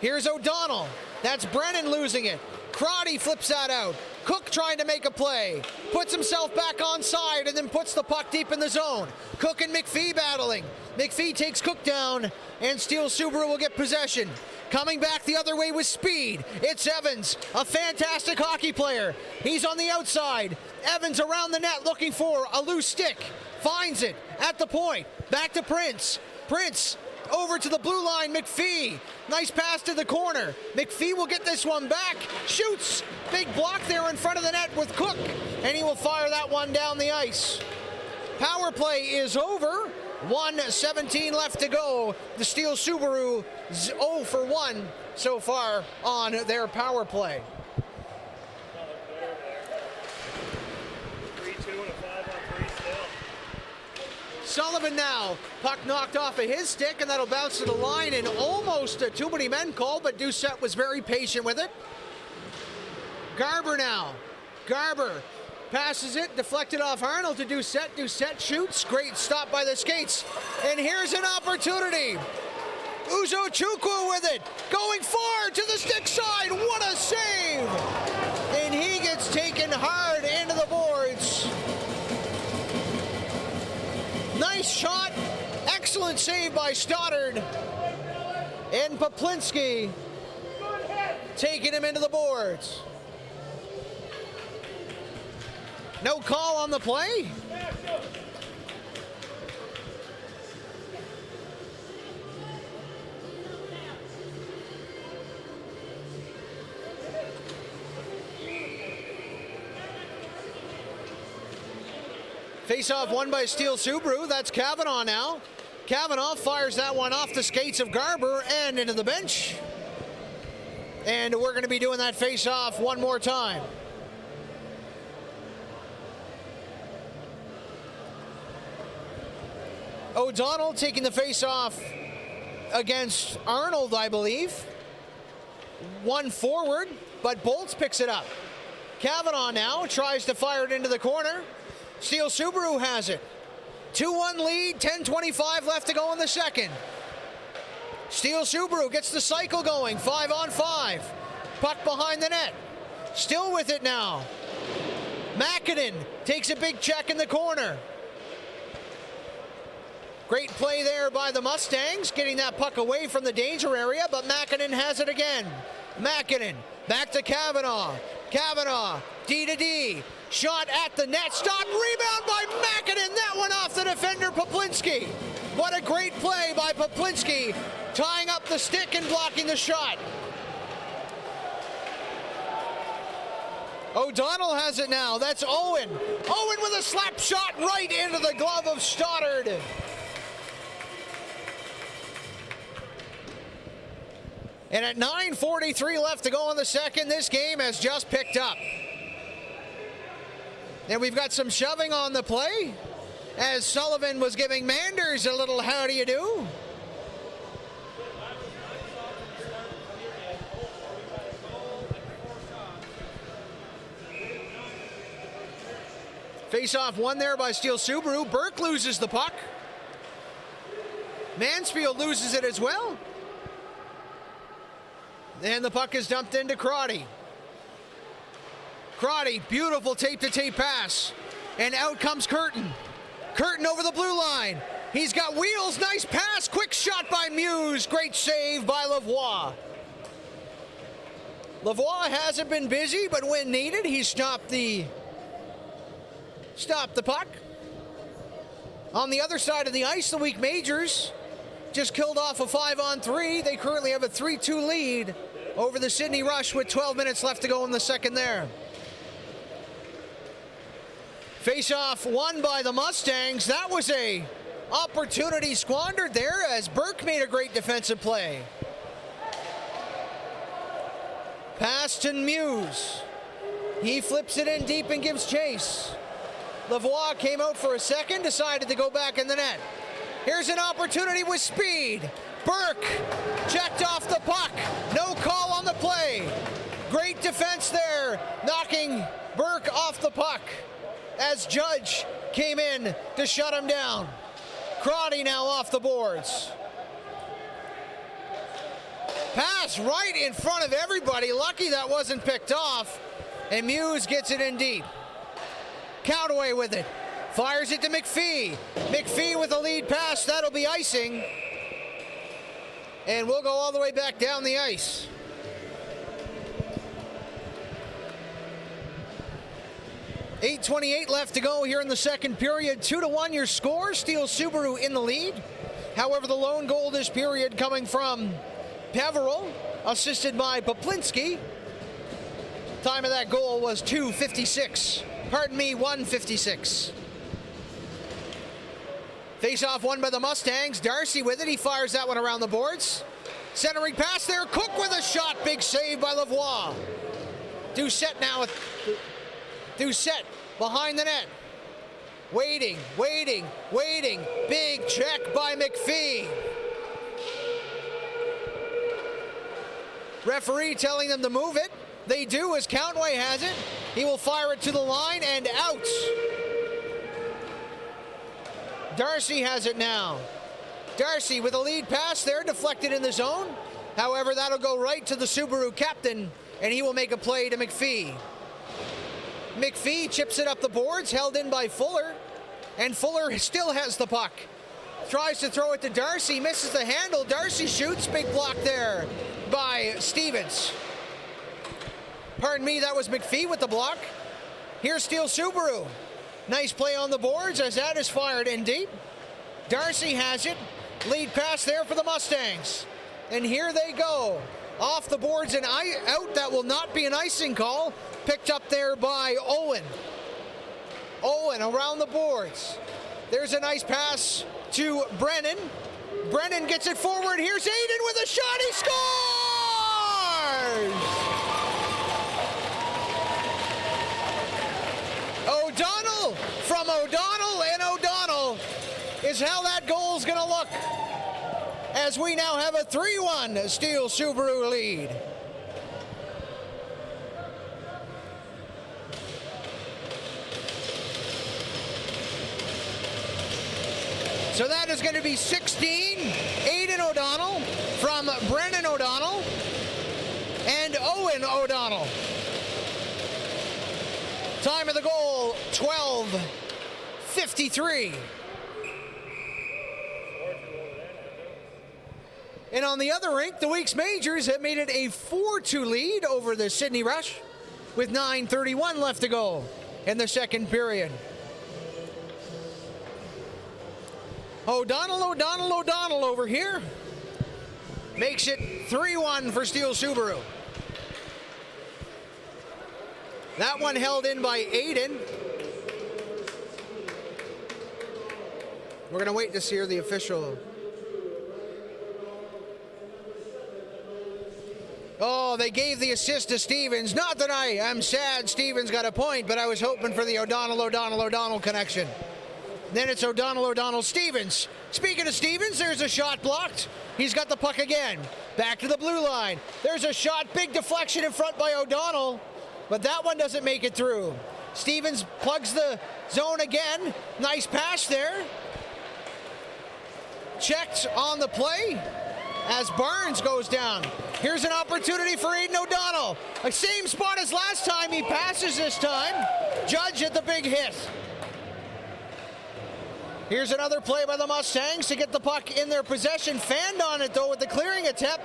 Here's O'Donnell. That's Brennan losing it. Crotty flips that out. Cook trying to make a play. Puts himself back onside and then puts the puck deep in the zone. Cook and McPhee battling. McPhee takes Cook down, and Steele Subaru will get possession. Coming back the other way with speed, it's Evans, a fantastic hockey player. He's on the outside. Evans around the net looking for a loose stick. Finds it at the point. Back to Prince. Prince over to the blue line, McPhee. Nice pass to the corner. McPhee will get this one back. Shoots. Big block there in front of the net with Cook, and he will fire that one down the ice. Power play is over. 1:17 left to go. The Steele Subaru 0 for 1 so far on their power play. 3-2 and a 5-on-3 still. Sullivan now. Puck knocked off of his stick, and that'll bounce to the line, and almost a too many men call, but Doucette was very patient with it. Garber now. Garber passes it, deflected off Arnold to Doucette. Doucette shoots. Great stop by the skates. And here's an opportunity. Uzo Chukwu with it. Going far to the stick side. What a save. And he gets taken hard into the boards. Nice shot. Excellent save by Stoddard. And Poplinski taking him into the boards. No call on the play. Face-off won by Steele Subaru. That's Kavanaugh now. Kavanaugh fires that one off the skates of Garber and into the bench. And we're going to be doing that face-off one more time. O'Donnell taking the face-off against Arnold, I believe. one forward, but Bolts picks it up. Kavanaugh now tries to fire it into the corner. Steele Subaru has it. 2-1 lead, 10:25 left to go in the second. Steele Subaru gets the cycle going, 5-on-5. Puck behind the net. Still with it now. Mäkinen takes a big check in the corner. Great play there by the Mustangs, getting that puck away from the danger area, but Mäkinen has it again. Mäkinen, back to Kavanaugh. Kavanaugh, D to D. Shot at the net, stopped, rebound by Mäkinen. That one off the defender, Poplinski. What a great play by Poplinski, tying up the stick and blocking the shot. O'Donnell has it now. That's Owen. Owen with a slap shot right into the glove of Stoddard. And at 9:43 left to go in the second, this game has just picked up. And we've got some shoving on the play as Sullivan was giving Manders a little how do you do. Face-off won there by Steele Subaru. Burke loses the puck. Mansfield loses it as well. And the puck is dumped into Crotty. Crotty, beautiful tape-to-tape pass. And out comes Curtin. Curtin over the blue line. He's got wheels, nice pass, quick shot by Muse. Great save by Lavoie. Lavoie hasn't been busy, but when needed, he stopped the puck. On the other side of the ice, the weak Majors just killed off a 5-on-3. They currently have a 3-2 lead over the Sydney Rush with 12 minutes left to go in the second there. Face-off won by the Mustangs. That was a opportunity squandered there as Burke made a great defensive play. Pass to Muse. He flips it in deep and gives chase. Lavoie came out for a second, decided to go back in the net. Here's an opportunity with speed. Burke checked off the puck. No call on the play. Great defense there, knocking Burke off the puck as Judge came in to shut him down. Crotty now off the boards. Pass right in front of everybody. Lucky that wasn't picked off. And Muse gets it in deep. Countaway with it. Fires it to McPhee. McPhee with a lead pass. That'll be icing. And we'll go all the way back down the ice. $8:28 left to go here in the second period. 2-1 your score. Steele Subaru in the lead. However, the lone goal this period coming from Peveril, assisted by Poplinski. Time of that goal was 2:56. Pardon me, 1:56. Face-off won by the Mustangs. Darcy with it. He fires that one around the boards. Centering pass there. Cook with a shot. Big save by Lavoie. Doucette now with Doucette behind the net. Waiting. Big check by McPhee. Referee telling them to move it. They do as Countway has it. He will fire it to the line and out. Darcy has it now. Darcy with a lead pass there, deflected in the zone. However, that'll go right to the Subaru captain, and he will make a play to McPhee. McPhee chips it up the boards, held in by Fuller, and Fuller still has the puck. Tries to throw it to Darcy, misses the handle. Darcy shoots, big block there by Stevens. Pardon me, that was McPhee with the block. Here's Steele Subaru. Nice play on the boards as that is fired in deep. Darcy has it. Lead pass there for the Mustangs. And here they go. Off the boards and out. That will not be an icing call. Picked up there by Owen. Owen around the boards. There's a nice pass to Brennan. Brennan gets it forward. Here's Aiden with a shot. He scores! O'Donnell from O'Donnell, and O'Donnell is how that goal's going to look as we now have a 3-1 Steele Subaru lead. So that is going to be 16, Aidan O'Donnell from Brennan O'Donnell and Owen O'Donnell. Time of the goal, 12:53. And on the other rink, the Weeks Majors have made it a 4-2 lead over the Sydney Rush with 9:31 left to go in the second period. O'Donnell over here makes it 3-1 for Steele Subaru. That one held in by Aidan. We're going to wait to hear the official. Oh, they gave the assist to Stevens. Not that I am sad Stevens got a point, but I was hoping for the O'Donnell connection. Then it's O'Donnell, Stevens. Speaking of Stevens, there's a shot blocked. He's got the puck again. Back to the blue line. There's a shot, big deflection in front by O'Donnell, but that one doesn't make it through. Stevens plugs the zone again. Nice pass there. Checked on the play as Barnes goes down. Here's an opportunity for Aidan O'Donnell. Same spot as last time. He passes this time. Judge at the big hit. Here's another play by the Mustangs to get the puck in their possession. Fanned on it, though, with the clearing attempt.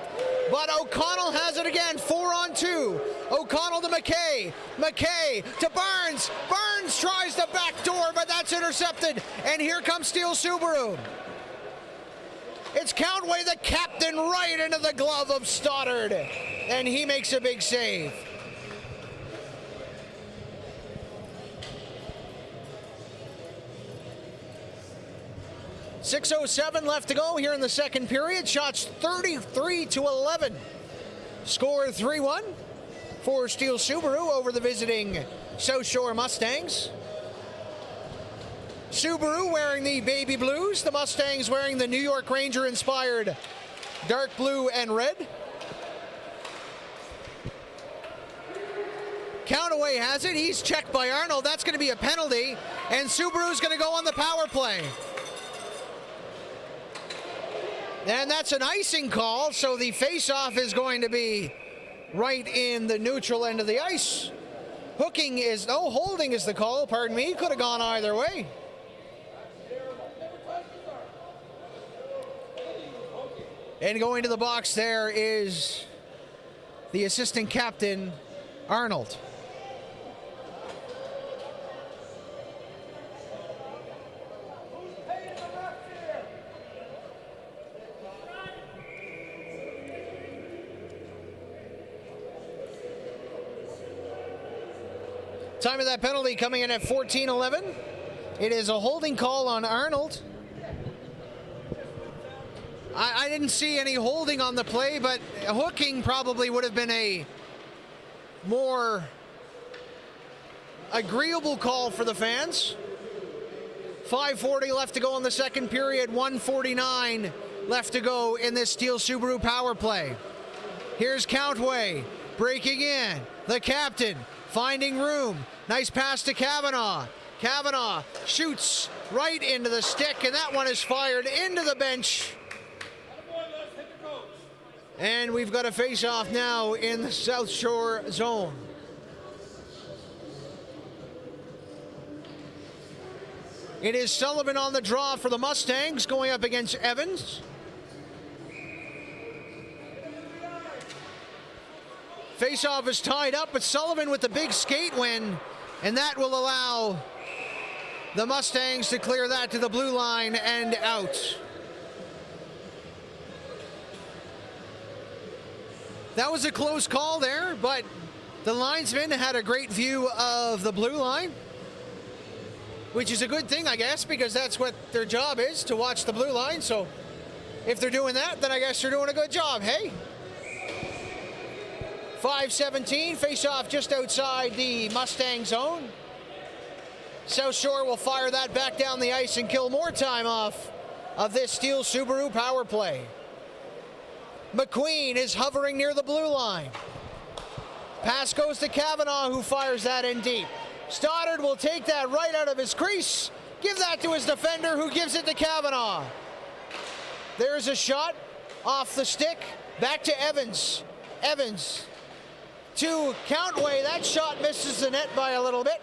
But O'Connell has it again, 4-on-2. O'Connell to McKay. McKay to Barnes. Barnes tries the back door, but that's intercepted. And here comes Steele Subaru. It's Countway, the captain, right into the glove of Stoddard. And he makes a big save. .607 left to go here in the second period. Shots 33-11. Score 3-1 for Steele Subaru over the visiting South Shore Mustangs. Subaru wearing the baby blues. The Mustangs wearing the New York Ranger-inspired dark blue and red. Countaway has it. He's checked by Arnold. That's going to be a penalty. And Subaru's going to go on the power play. And that's an icing call, so the face-off is going to be right in the neutral end of the ice. Holding is the call, pardon me. Could have gone either way. And going to the box there is the assistant captain, Arnold. Time of that penalty coming in at 14:11. It is a holding call on Arnold. I didn't see any holding on the play, but hooking probably would have been a more agreeable call for the fans. 5:40 left to go in the second period, 1:49 left to go in this Steele Subaru power play. Here's Countway breaking in, the captain finding room. Nice pass to Kavanaugh. Kavanaugh shoots right into the stick, and that one is fired into the bench. And we've got a face-off now in the South Shore zone. It is Sullivan on the draw for the Mustangs, going up against Evans. Face-off is tied up, but Sullivan with the big skate win, and that will allow the Mustangs to clear that to the blue line and out. That was a close call there, but the linesman had a great view of the blue line, which is a good thing, I guess, because that's what their job is, to watch the blue line. So if they're doing that, then I guess they're doing a good job, hey? 5:17, face-off just outside the Mustang zone. South Shore will fire that back down the ice and kill more time off of this Steele Subaru power play. McQueen is hovering near the blue line. Pass goes to Kavanaugh, who fires that in deep. Stoddard will take that right out of his crease, Give that to his defender, who gives it to Kavanaugh. There's a shot off the stick. Back to Evans. Evans to Countway. That shot misses the net by a little bit.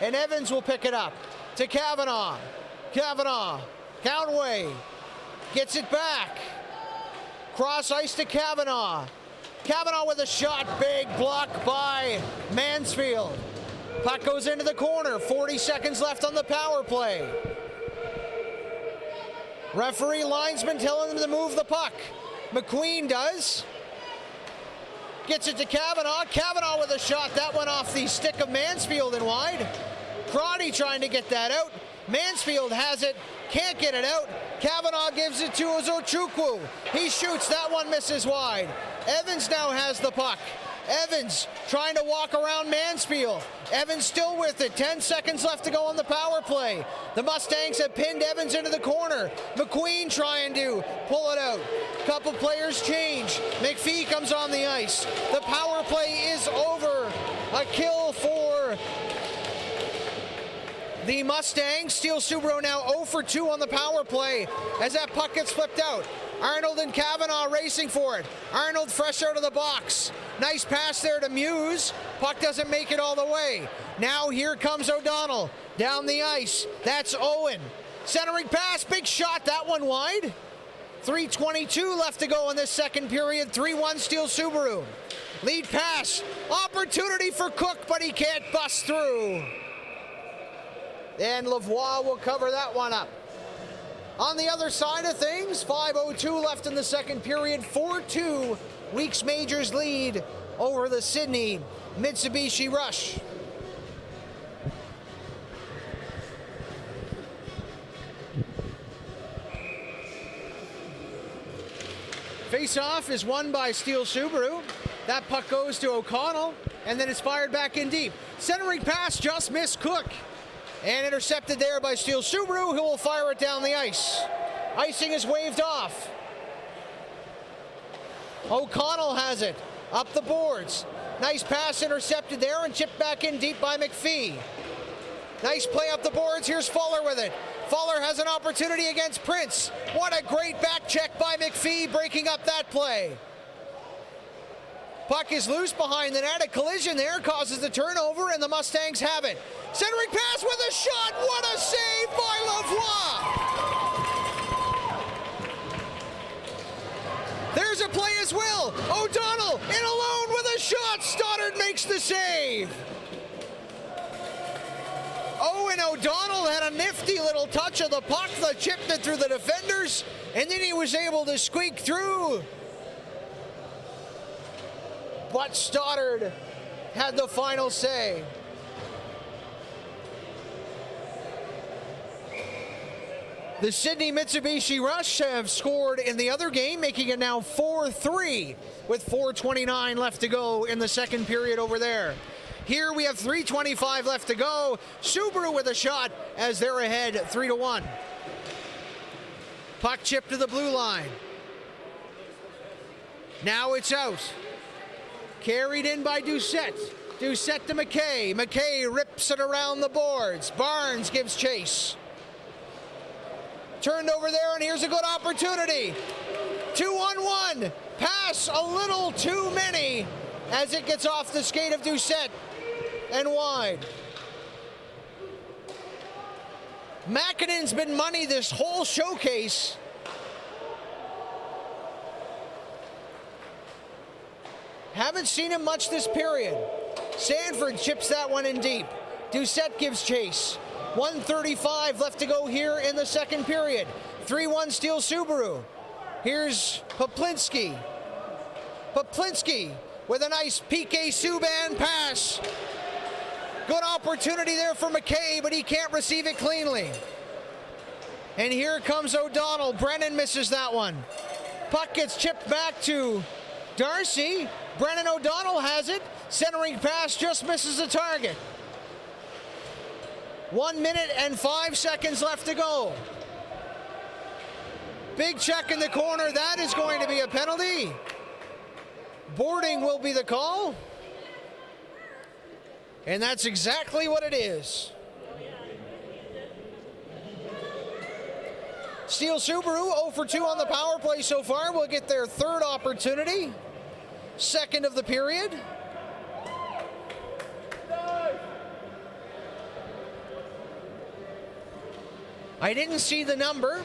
And Evans will pick it up to Kavanaugh. Kavanaugh. Countway gets it back. Cross ice to Kavanaugh. Kavanaugh with a shot. Big block by Mansfield. Puck goes into the corner. 40 seconds left on the power play. Referee linesman telling them to move the puck. McQueen does. Gets it to Kavanaugh. Kavanaugh with a shot. That went off the stick of Mansfield and wide. Crotty trying to get that out. Mansfield has it. Can't get it out. Kavanaugh gives it to Ozochukwu. He shoots. That one misses wide. Evans now has the puck. Evans trying to walk around Mansfield. Evans still with it. 10 seconds left to go on the power play. The Mustangs have pinned Evans into the corner. McQueen trying to pull it out. Couple players change. McPhee comes on the ice. The power play is over. A kill for the Mustangs. Steele Subaru now 0 for 2 on the power play as that puck gets flipped out. Arnold and Kavanaugh racing for it. Arnold fresh out of the box. Nice pass there to Muse. Puck doesn't make it all the way. Now here comes O'Donnell down the ice. That's Owen. Centering pass, big shot, that one wide. 3:22 left to go in this second period. 3-1 Steele Subaru. Lead pass, opportunity for Cook, but he can't bust through. And Lavoie will cover that one up. On the other side of things, 5:02 left in the second period. 4-2 Weeks Majors lead over the Sydney Mitsubishi Rush. Face-off is won by Steele Subaru. That puck goes to O'Connell, and then it's fired back in deep. Centering pass just missed Cook. And intercepted there by Steele Subaru, who will fire it down the ice. Icing is waved off. O'Connell has it. Up the boards. Nice pass intercepted there and chipped back in deep by McPhee. Nice play up the boards. Here's Fuller with it. Fuller has an opportunity against Prince. What a great back check by McPhee, breaking up that play. Puck is loose behind the net. A collision there causes the turnover, and the Mustangs have it. Centering pass with a shot. What a save by Lavoie. There's a play as well. O'Donnell in alone with a shot. Stoddard makes the save. Owen O'Donnell had a nifty little touch of the puck that chipped it through the defenders, and then he was able to squeak through. But Stoddard had the final say. The Sydney Mitsubishi Rush have scored in the other game, making it now 4-3 with 4:29 left to go in the second period over there. Here we have 3:25 left to go. Subaru with a shot as they're ahead 3-1. Puck chipped to the blue line. Now it's out. Carried in by Doucette. Doucette to McKay. McKay rips it around the boards. Barnes gives chase. Turned over there, and here's a good opportunity. 2-on-1. Pass a little too many as it gets off the skate of Doucette and wide. Makinen's been money this whole showcase. Haven't seen him much this period. Sanford chips that one in deep. Doucette gives chase. 1:35 left to go here in the second period. 3-1 Steele Subaru. Here's Poplinski. Poplinski with a nice PK Subban pass. Good opportunity there for McKay, but he can't receive it cleanly. And here comes O'Donnell. Brennan misses that one. Puck gets chipped back to Darcy. Brennan O'Donnell has it. Centering pass just misses the target. 1 minute and 5 seconds left to go. Big check in the corner. That is going to be a penalty. Boarding will be the call. And that's exactly what it is. Steele Subaru 0 for 2 on the power play so far. Will get their third opportunity. Second of the period. I didn't see the number.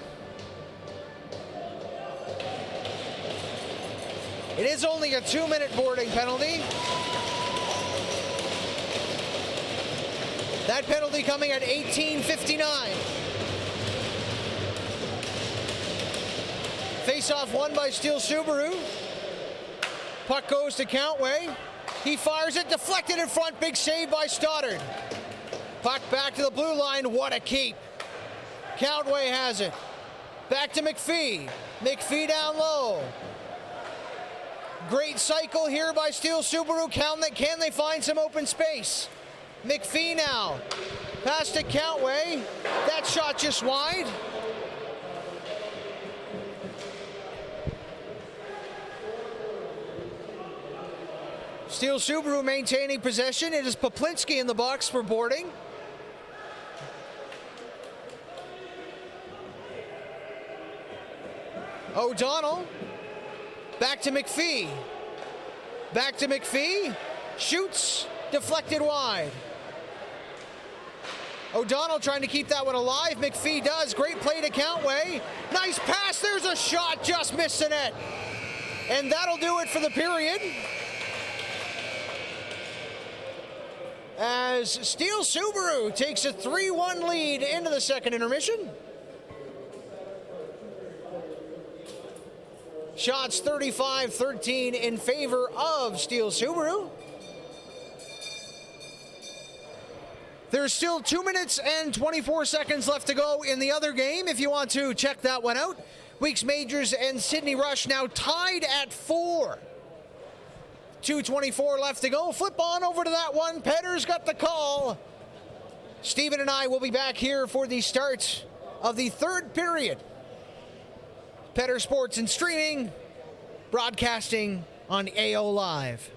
It is only a 2-minute boarding penalty. That penalty coming at 18:59. Face-off won by Steele Subaru. Puck goes to Countway. He fires it, deflected in front, big save by Stoddard. Puck back to the blue line, what a keep. Countway has it. Back to McPhee. McPhee down low. Great cycle here by Steele Subaru. Can they find some open space? McPhee now. Pass to Countway. That shot just wide. Steele Subaru maintaining possession. It is Poplinski in the box for boarding. O'Donnell. Back to McPhee. Back to McPhee. Shoots. Deflected wide. O'Donnell trying to keep that one alive. McPhee does. Great play to Countway. Nice pass. There's a shot. Just missed the net. And that'll do it for the period. As Steele Subaru takes a 3-1 lead into the second intermission. Shots 35-13 in favor of Steele Subaru. There's still 2 minutes and 24 seconds left to go in the other game. If you want to check that one out. Weeks Majors and Sydney Rush now tied at 4. 2:24 left to go. Flip on over to that one. Petter's got the call. Stephen and I will be back here for the start of the third period. Petter Sports and Streaming, broadcasting on AO Live.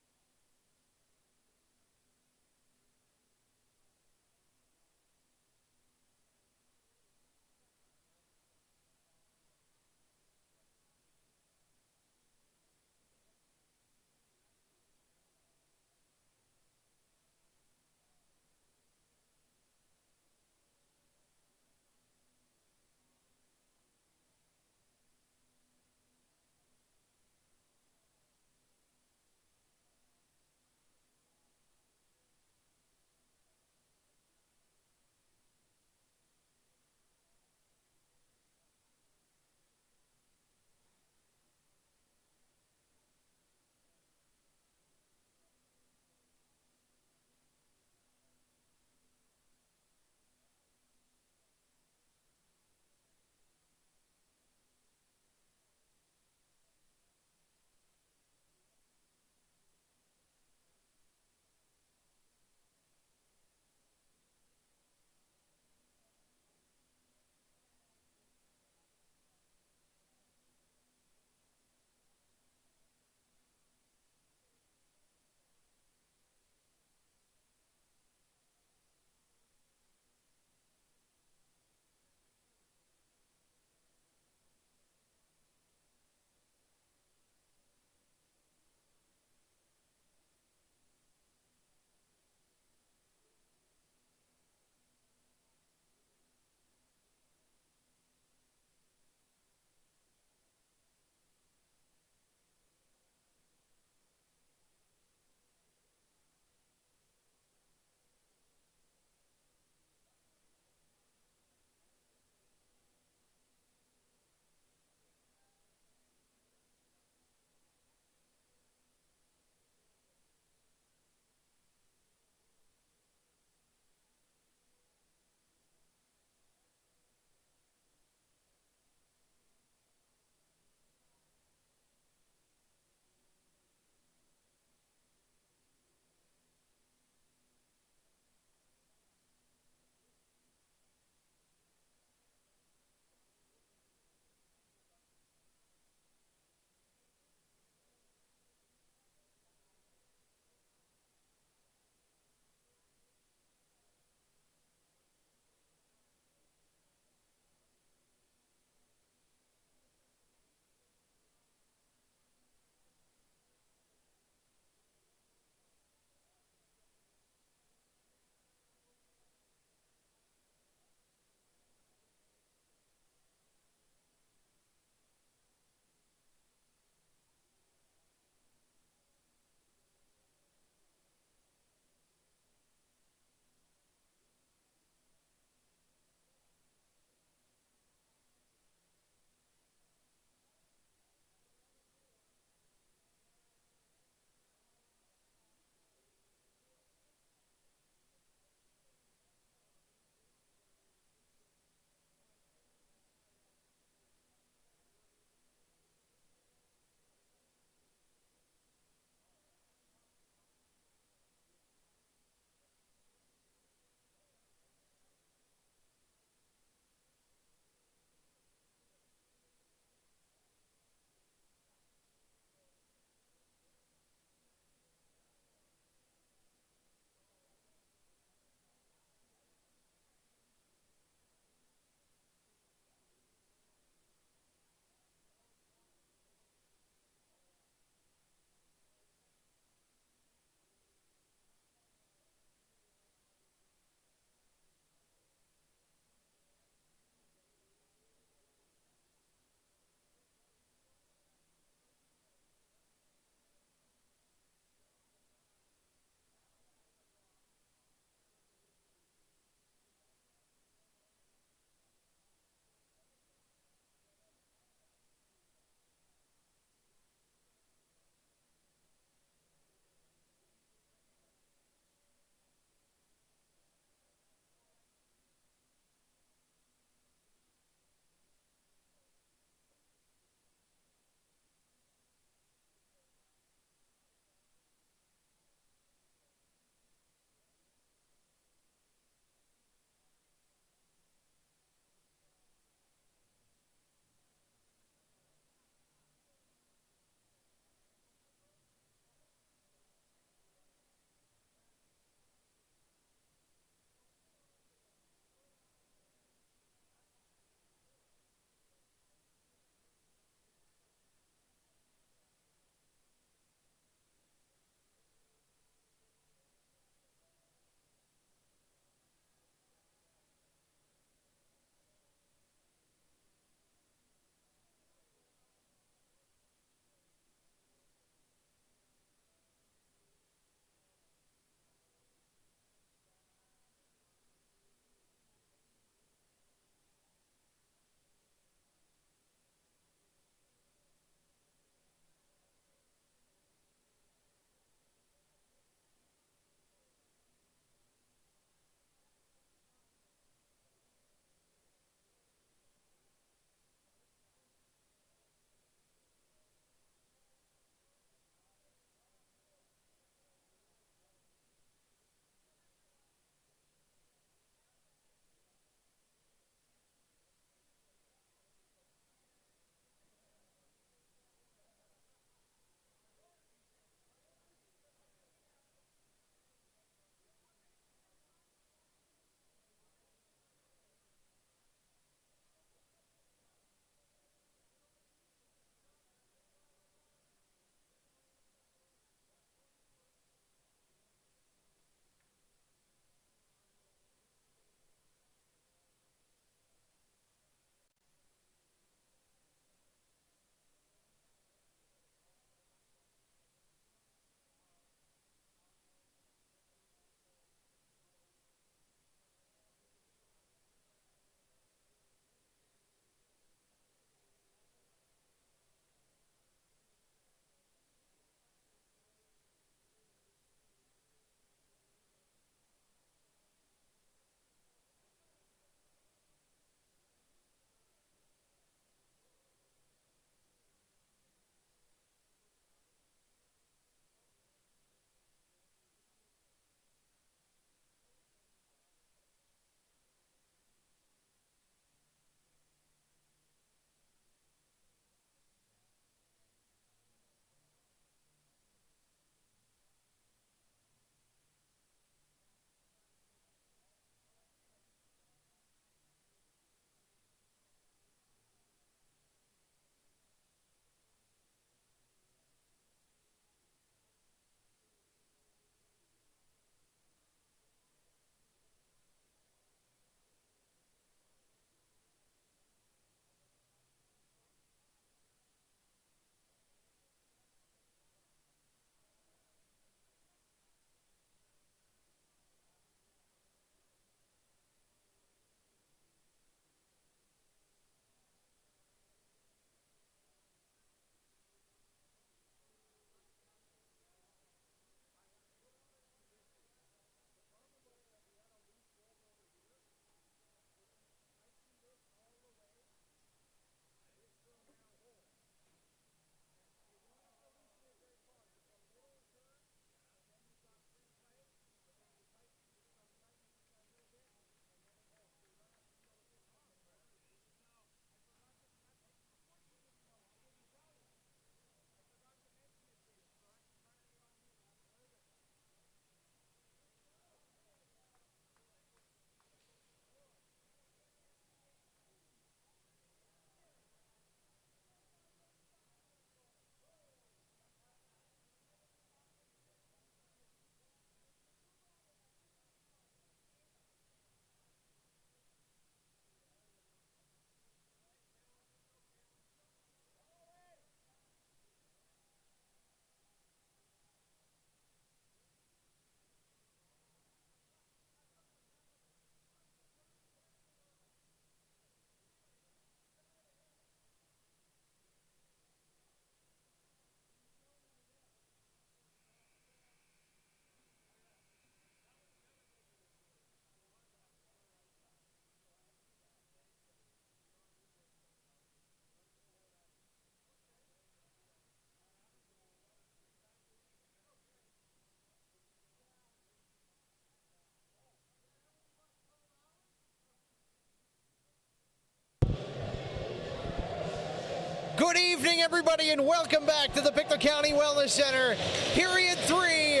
Good evening, everybody, and welcome back to the Pictou County Wellness Center. Period 3,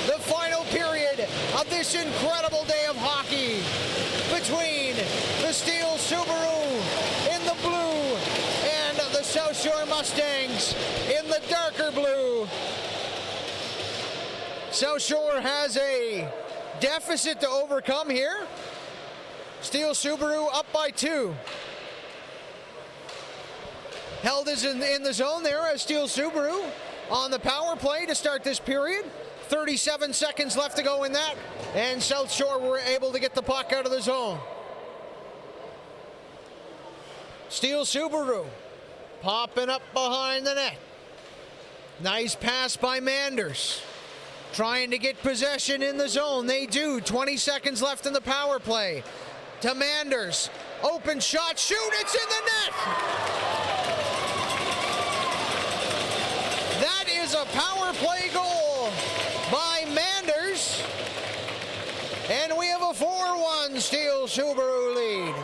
the final period of this incredible day of hockey between the Steele Subaru in the blue and the South Shore Mustangs in the darker blue. South Shore has a deficit to overcome here. Steele Subaru up by 2. Held is in the zone there as Steele Subaru on the power play to start this period. 37 seconds left to go in that, and South Shore were able to get the puck out of the zone. Steele Subaru popping up behind the net. Nice pass by Manders. Trying to get possession in the zone. They do. 20 seconds left in the power play. To Manders. Open shot. Shoot. It's in the net. That is a power play goal by Manders. And we have a 4-1 Steele Subaru lead.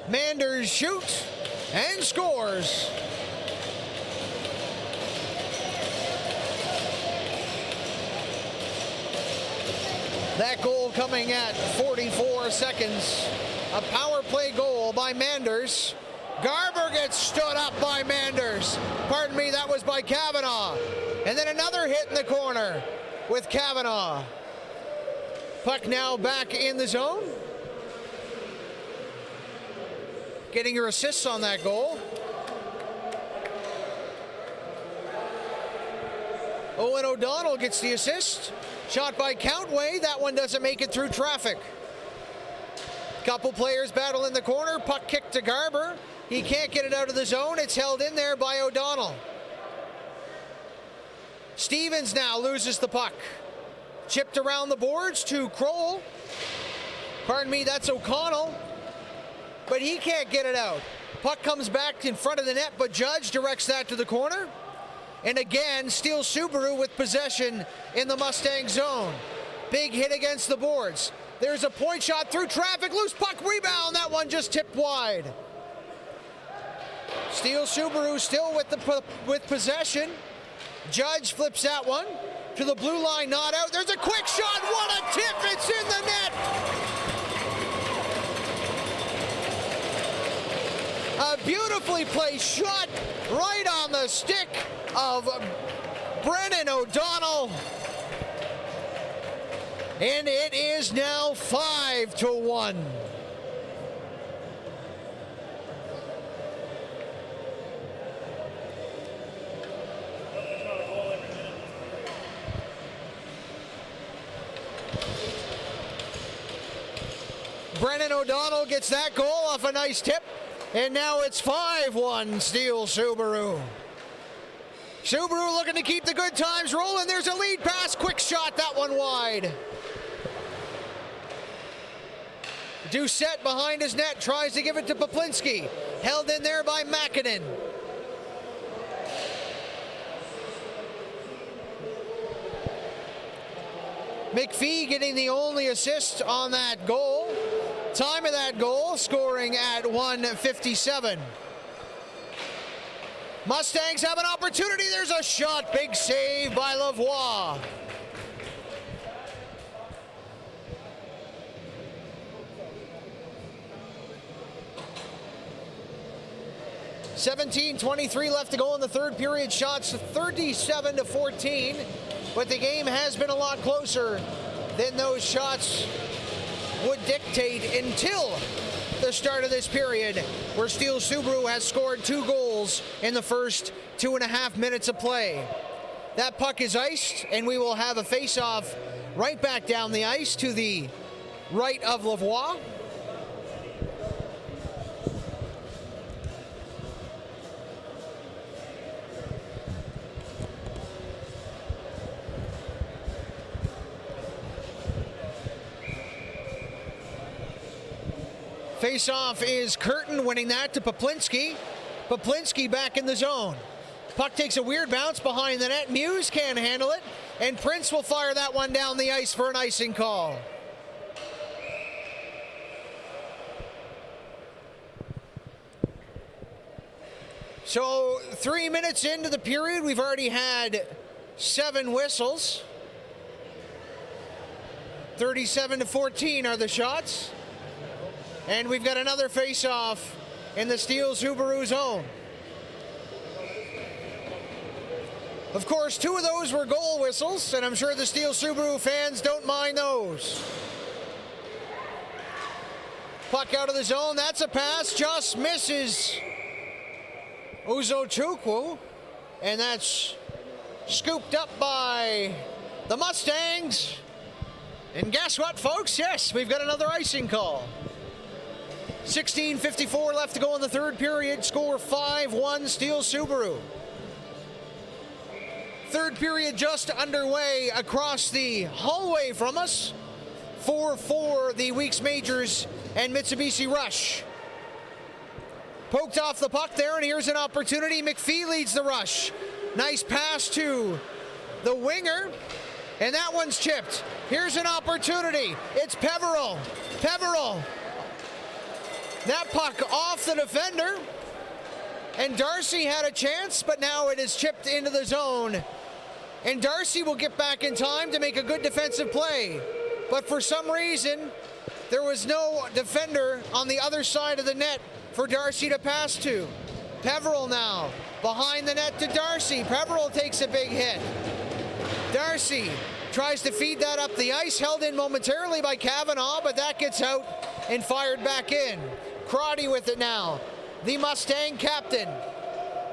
Manders shoots and scores. That goal coming at 44 seconds. A power play goal by Manders. Garber gets stood up by Manders. Pardon me, that was by Kavanaugh. And then another hit in the corner with Kavanaugh. Puck now back in the zone. Getting your assists on that goal. Owen O'Donnell gets the assist. Shot by Countway. That one doesn't make it through traffic. Couple players battle in the corner. Puck kicked to Garber. He can't get it out of the zone. It's held in there by O'Donnell. Stevens now loses the puck. Chipped around the boards to Kroll. Pardon me, that's O'Connell. But he can't get it out. Puck comes back in front of the net, but Judge directs that to the corner. And again, Steele Subaru with possession in the Mustang zone. Big hit against the boards. There's a point shot through traffic. Loose puck rebound. That one just tipped wide. Steele Subaru still with possession. Judge flips that one to the blue line, not out. There's a quick shot. What a tip. It's in the net. A beautifully placed shot right on the stick of Brennan O'Donnell. And it is now 5-1. Brennan O'Donnell gets that goal off a nice tip. And now it's 5-1 Steele Subaru. Subaru looking to keep the good times rolling. There's a lead pass, quick shot, that one wide. Doucette behind his net, tries to give it to Poplinski. Held in there by Makinen. McPhee getting the only assist on that goal. Time of that goal, scoring at 1:57. Mustangs have an opportunity. There's a shot. Big save by Lavoie. $17:23 left to go in the third period. Shots 37-14. But the game has been a lot closer than those shots would dictate until the start of this period, where Steele Subaru has scored 2 goals in the first 2.5 minutes of play. That puck is iced, and we will have a face-off right back down the ice to the right of Lavoie. Face-off is Curtin winning that to Poplinski. Poplinski back in the zone. Puck takes a weird bounce behind the net. Muse can't handle it. and Prince will fire that one down the ice for an icing call. So 3 minutes into the period, we've already had 7 whistles. 37-14 are the shots. And we've got another face-off in the Steele Subaru zone. Of course, 2 of those were goal whistles, and I'm sure the Steele Subaru fans don't mind those. Puck out of the zone, that's a pass, just misses Uzochukwu, and that's scooped up by the Mustangs. And guess what, folks? Yes, we've got another icing call. 16:54 left to go in the third period. Score 5-1 Steele Subaru. Third period just underway across the hallway from us. 4-4 the Weeks Majors and Mitsubishi Rush. Poked off the puck there, and here's an opportunity. McPhee leads the rush. Nice pass to the winger, and that one's chipped. Here's an opportunity. It's Peveril. Peveril. That puck off the defender, and Darcy had a chance, but now it is chipped into the zone. And Darcy will get back in time to make a good defensive play. But for some reason, there was no defender on the other side of the net for Darcy to pass to. Peveril now behind the net to Darcy. Peveril takes a big hit. Darcy tries to feed that up the ice, held in momentarily by Kavanaugh, but that gets out and fired back in. Crotty with it now. The Mustang captain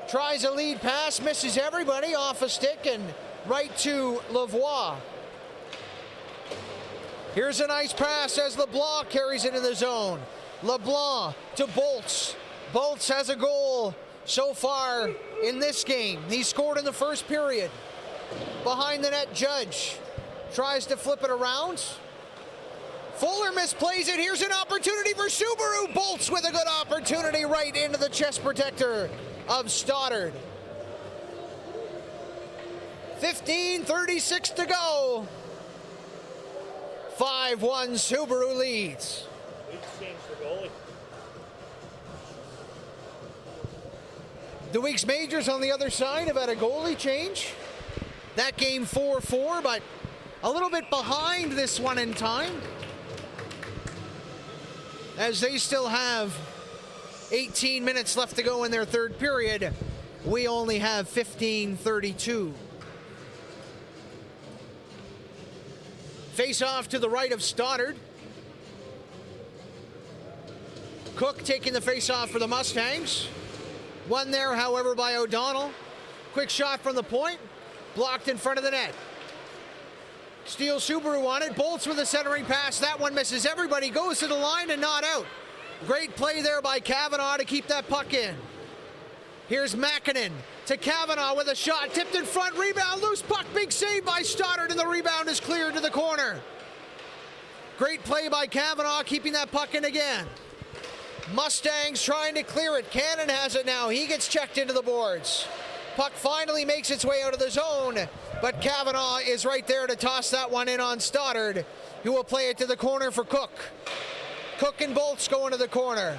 tries a lead pass, misses everybody off a stick and right to Lavoie. Here's a nice pass as LeBlanc carries it in the zone. LeBlanc to Bolts. Bolts has a goal so far in this game. He scored in the first period. Behind the net, Judge tries to flip it around. Fuller misplays it. Here's an opportunity for Subaru. Bolts with a good opportunity right into the chest protector of Stoddard. 15:36 to go. 5-1 Subaru leads. Weeks changed the goalie. The Weeks Majors on the other side have had a goalie change. That game 4-4, but a little bit behind this one in time, as they still have 18 minutes left to go in their third period. We only have 15:32. Face off to the right of Stoddard. Cook taking the face off for the Mustangs. One there, however, by O'Donnell. Quick shot from the point. Blocked in front of the net. Steele Subaru on it. Bolts with a centering pass. That one misses everybody. Goes to the line and not out. Great play there by Kavanaugh to keep that puck in. Here's Makinen to Kavanaugh with a shot. Tipped in front. Rebound. Loose puck. Big save by Stoddard, and the rebound is cleared to the corner. Great play by Kavanaugh, keeping that puck in again. Mustangs trying to clear it. Cannon has it now. He gets checked into the boards. Puck finally makes its way out of the zone, but Kavanaugh is right there to toss that one in on Stoddard, who will play it to the corner for Cook. Cook and Bolts go into the corner.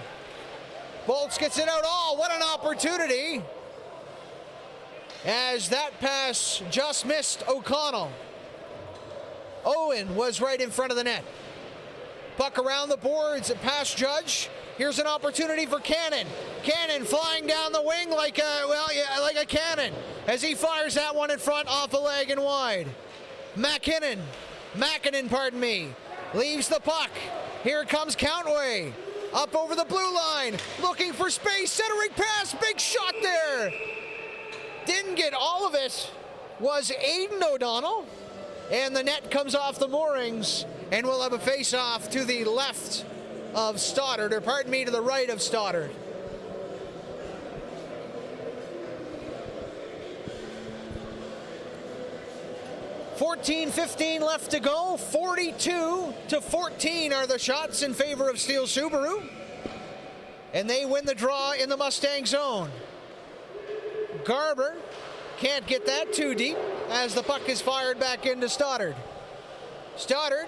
Bolts gets it out. Oh, what an opportunity. As that pass just missed O'Connell. Owen was right in front of the net. Puck around the boards, past Judge. Here's an opportunity for Cannon. Cannon flying down the wing like a cannon as he fires that one in front off a leg and wide. Makinen, leaves the puck. Here comes Countway. Up over the blue line, looking for space, centering pass, big shot there. Didn't get all of it, was Aiden O'Donnell. And the net comes off the moorings, and we'll have a face-off to the left of Stoddard, or pardon me, to the right of Stoddard. $14:15 left to go. 42-14 are the shots in favor of Steele Subaru. And they win the draw in the Mustang zone. Garber can't get that too deep as the puck is fired back into Stoddard. Stoddard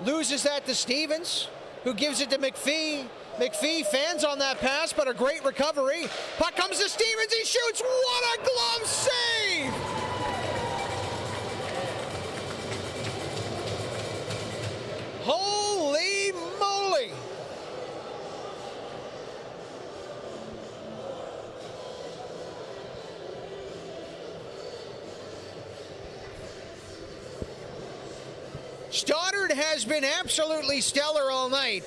loses that to Stevens, who gives it to McPhee. McPhee fans on that pass, but a great recovery. Puck comes to Stevens, he shoots. What a glove save! Holy moly! Stoddard has been absolutely stellar all night,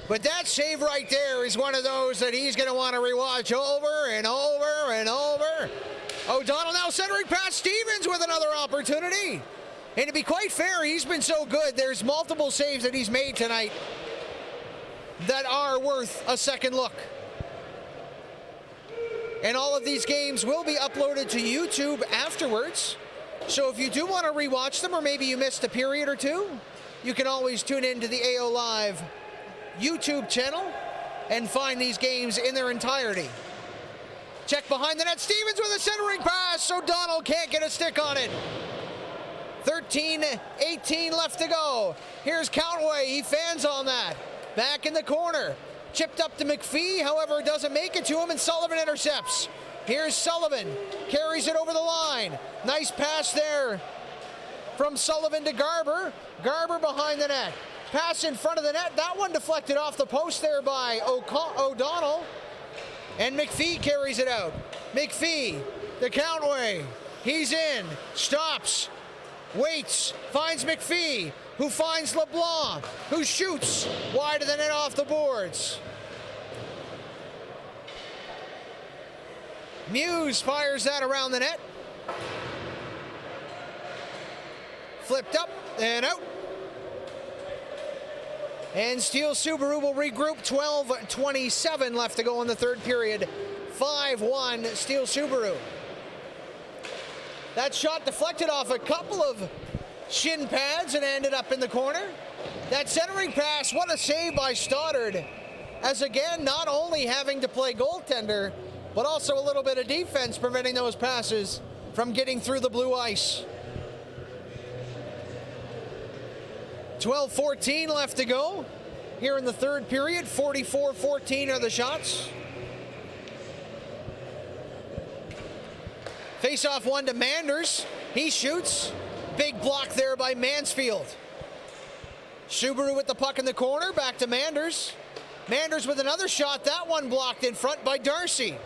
but that save right there is one of those that he's going to want to rewatch over and over and over. O'Donnell now centering past Stevens with another opportunity. And to be quite fair, he's been so good. There's multiple saves that he's made tonight that are worth a second look. And all of these games will be uploaded to YouTube afterwards. So if you do want to rewatch them, or maybe you missed a period or two, you can always tune into the AO Live YouTube channel and find these games in their entirety. Check behind the net. Stevens with a centering pass. O'Donnell can't get a stick on it. 13-18 left to go. Here's Countway. He fans on that. Back in the corner. Chipped up to McPhee. However, doesn't make it to him, and Sullivan intercepts. Here's Sullivan. Carries it over the line. Nice pass there from Sullivan to Garber. Garber behind the net. Pass in front of the net. That one deflected off the post there by O'Donnell. And McPhee carries it out. McPhee, the Countway. He's in. Stops. Waits, finds McPhee, who finds LeBlanc, who shoots wide of the net off the boards. Muse fires that around the net. Flipped up and out. And Steele Subaru will regroup. 12:27 left to go in the third period. 5-1 Steele Subaru. That shot deflected off a couple of shin pads and ended up in the corner. That centering pass, what a save by Stoddard. As again, not only having to play goaltender, but also a little bit of defense preventing those passes from getting through the blue ice. 12:14 left to go here in the third period. 44-14 are the shots. Face-off one to Manders. He shoots. Big block there by Mansfield. Subaru with the puck in the corner. Back to Manders. Manders with another shot. That one blocked in front by Darcy.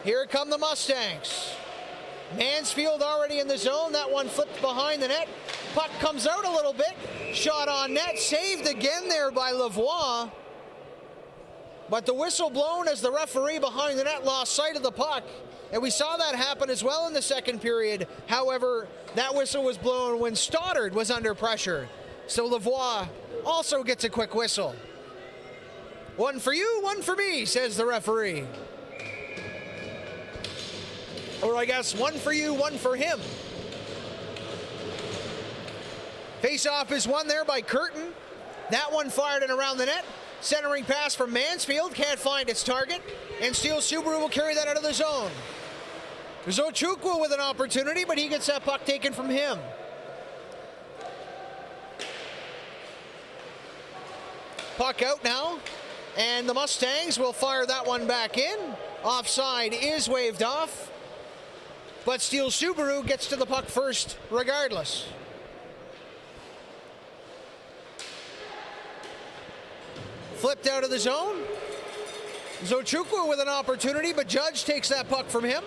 Here come the Mustangs. Mansfield already in the zone. That one flipped behind the net. Puck comes out a little bit. Shot on net. Saved again there by Lavoie. But the whistle blown as the referee behind the net lost sight of the puck. And we saw that happen as well in the second period. However, that whistle was blown when Stoddard was under pressure. So Lavoie also gets a quick whistle. One for you, one for me, says the referee. Or I guess one for you, one for him. Face-off is won there by Curtin. That one fired in around the net. Centering pass from Mansfield, can't find its target. And Steele Subaru will carry that out of the zone. Zochukwu with an opportunity, but he gets that puck taken from him. Puck out now, and the Mustangs will fire that one back in. Offside is waved off, but Steele Subaru gets to the puck first regardless. Flipped out of the zone. Zochukwu with an opportunity, but Judge takes that puck from him.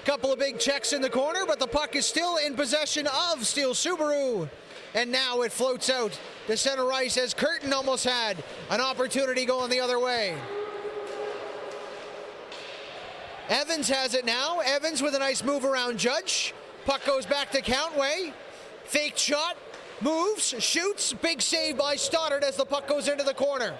Couple of big checks in the corner, but the puck is still in possession of Steele Subaru. And now it floats out to center ice as Curtin almost had an opportunity going the other way. Evans has it now. Evans with a nice move around Judge. Puck goes back to Countway. Faked shot, moves, shoots. Big save by Stoddard as the puck goes into the corner.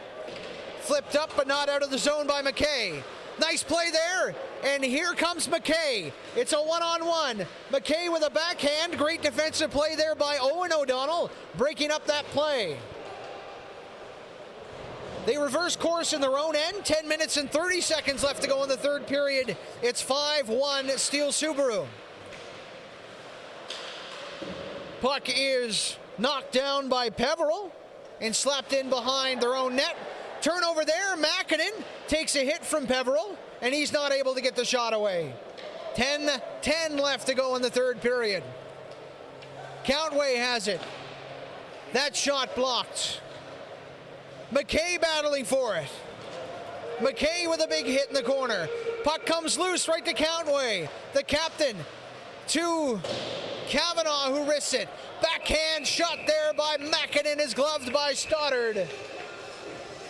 Flipped up but not out of the zone by McKay. Nice play there, and here comes McKay. It's a one-on-one. McKay with a backhand. Great defensive play there by Owen O'Donnell, breaking up that play. They reverse course in their own end. 10 minutes and 30 seconds left to go in the third period. It's 5-1 Steele Subaru. Puck is knocked down by Peveril and slapped in behind their own net. Turnover there, Mäkinen takes a hit from Peveril, and he's not able to get the shot away. 10-10 left to go in the third period. Countway has it. That shot blocked. McKay battling for it. McKay with a big hit in the corner. Puck comes loose right to Countway. The captain to Kavanaugh, who risks it. Backhand shot there by Mäkinen is gloved by Stoddard.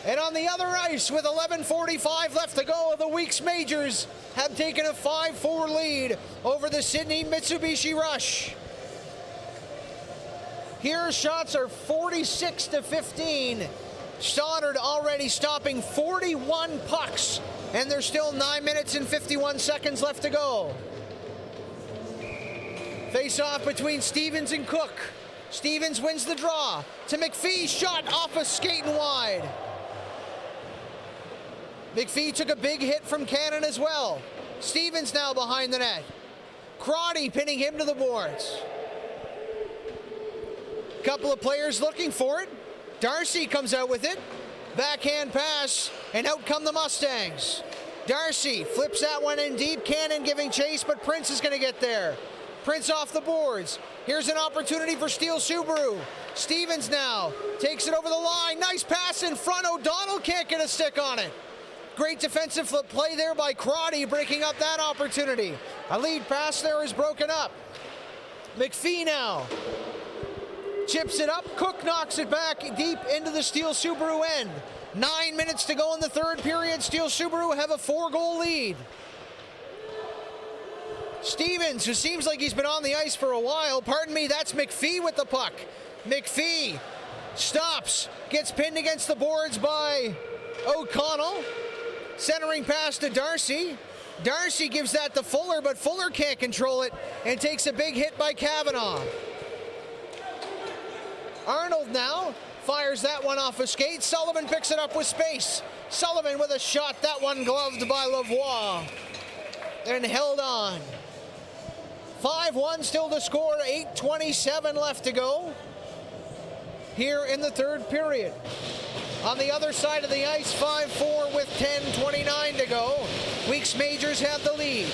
And on the other ice, with 11:45 left to go, the Weeks Majors have taken a 5-4 lead over the Sydney Mitsubishi Rush. Here, shots are 46-15. Stoddard already stopping 41 pucks, and there's still 9 minutes and 51 seconds left to go. Face-off between Stevens and Cook. Stevens wins the draw to McPhee, shot off a skate and wide. McPhee took a big hit from Cannon as well. Stevens now behind the net. Crotty pinning him to the boards. Couple of players looking for it. Darcy comes out with it. Backhand pass, and out come the Mustangs. Darcy flips that one in deep. Cannon giving chase, but Prince is going to get there. Prince off the boards. Here's an opportunity for Steele Subaru. Stevens now takes it over the line. Nice pass in front. O'Donnell can't get a stick on it. Great defensive flip play there by Crotty, breaking up that opportunity. A lead pass there is broken up. McPhee now chips it up. Cook knocks it back deep into the Steele Subaru end. 9 minutes to go in the third period. Steele Subaru have a 4-goal lead. Stevens, who seems like he's been on the ice for a while. Pardon me, that's McPhee with the puck. McPhee stops, gets pinned against the boards by O'Connell. Centering pass to Darcy. Darcy gives that to Fuller, but Fuller can't control it and takes a big hit by Kavanaugh. Arnold now fires that one off a skate. Sullivan picks it up with space. Sullivan with a shot, that one gloved by Lavoie and held on. 5-1 still to score, 8:27 left to go here in the third period. On the other side of the ice, 5-4 with 10:29 to go. Weeks Majors have the lead.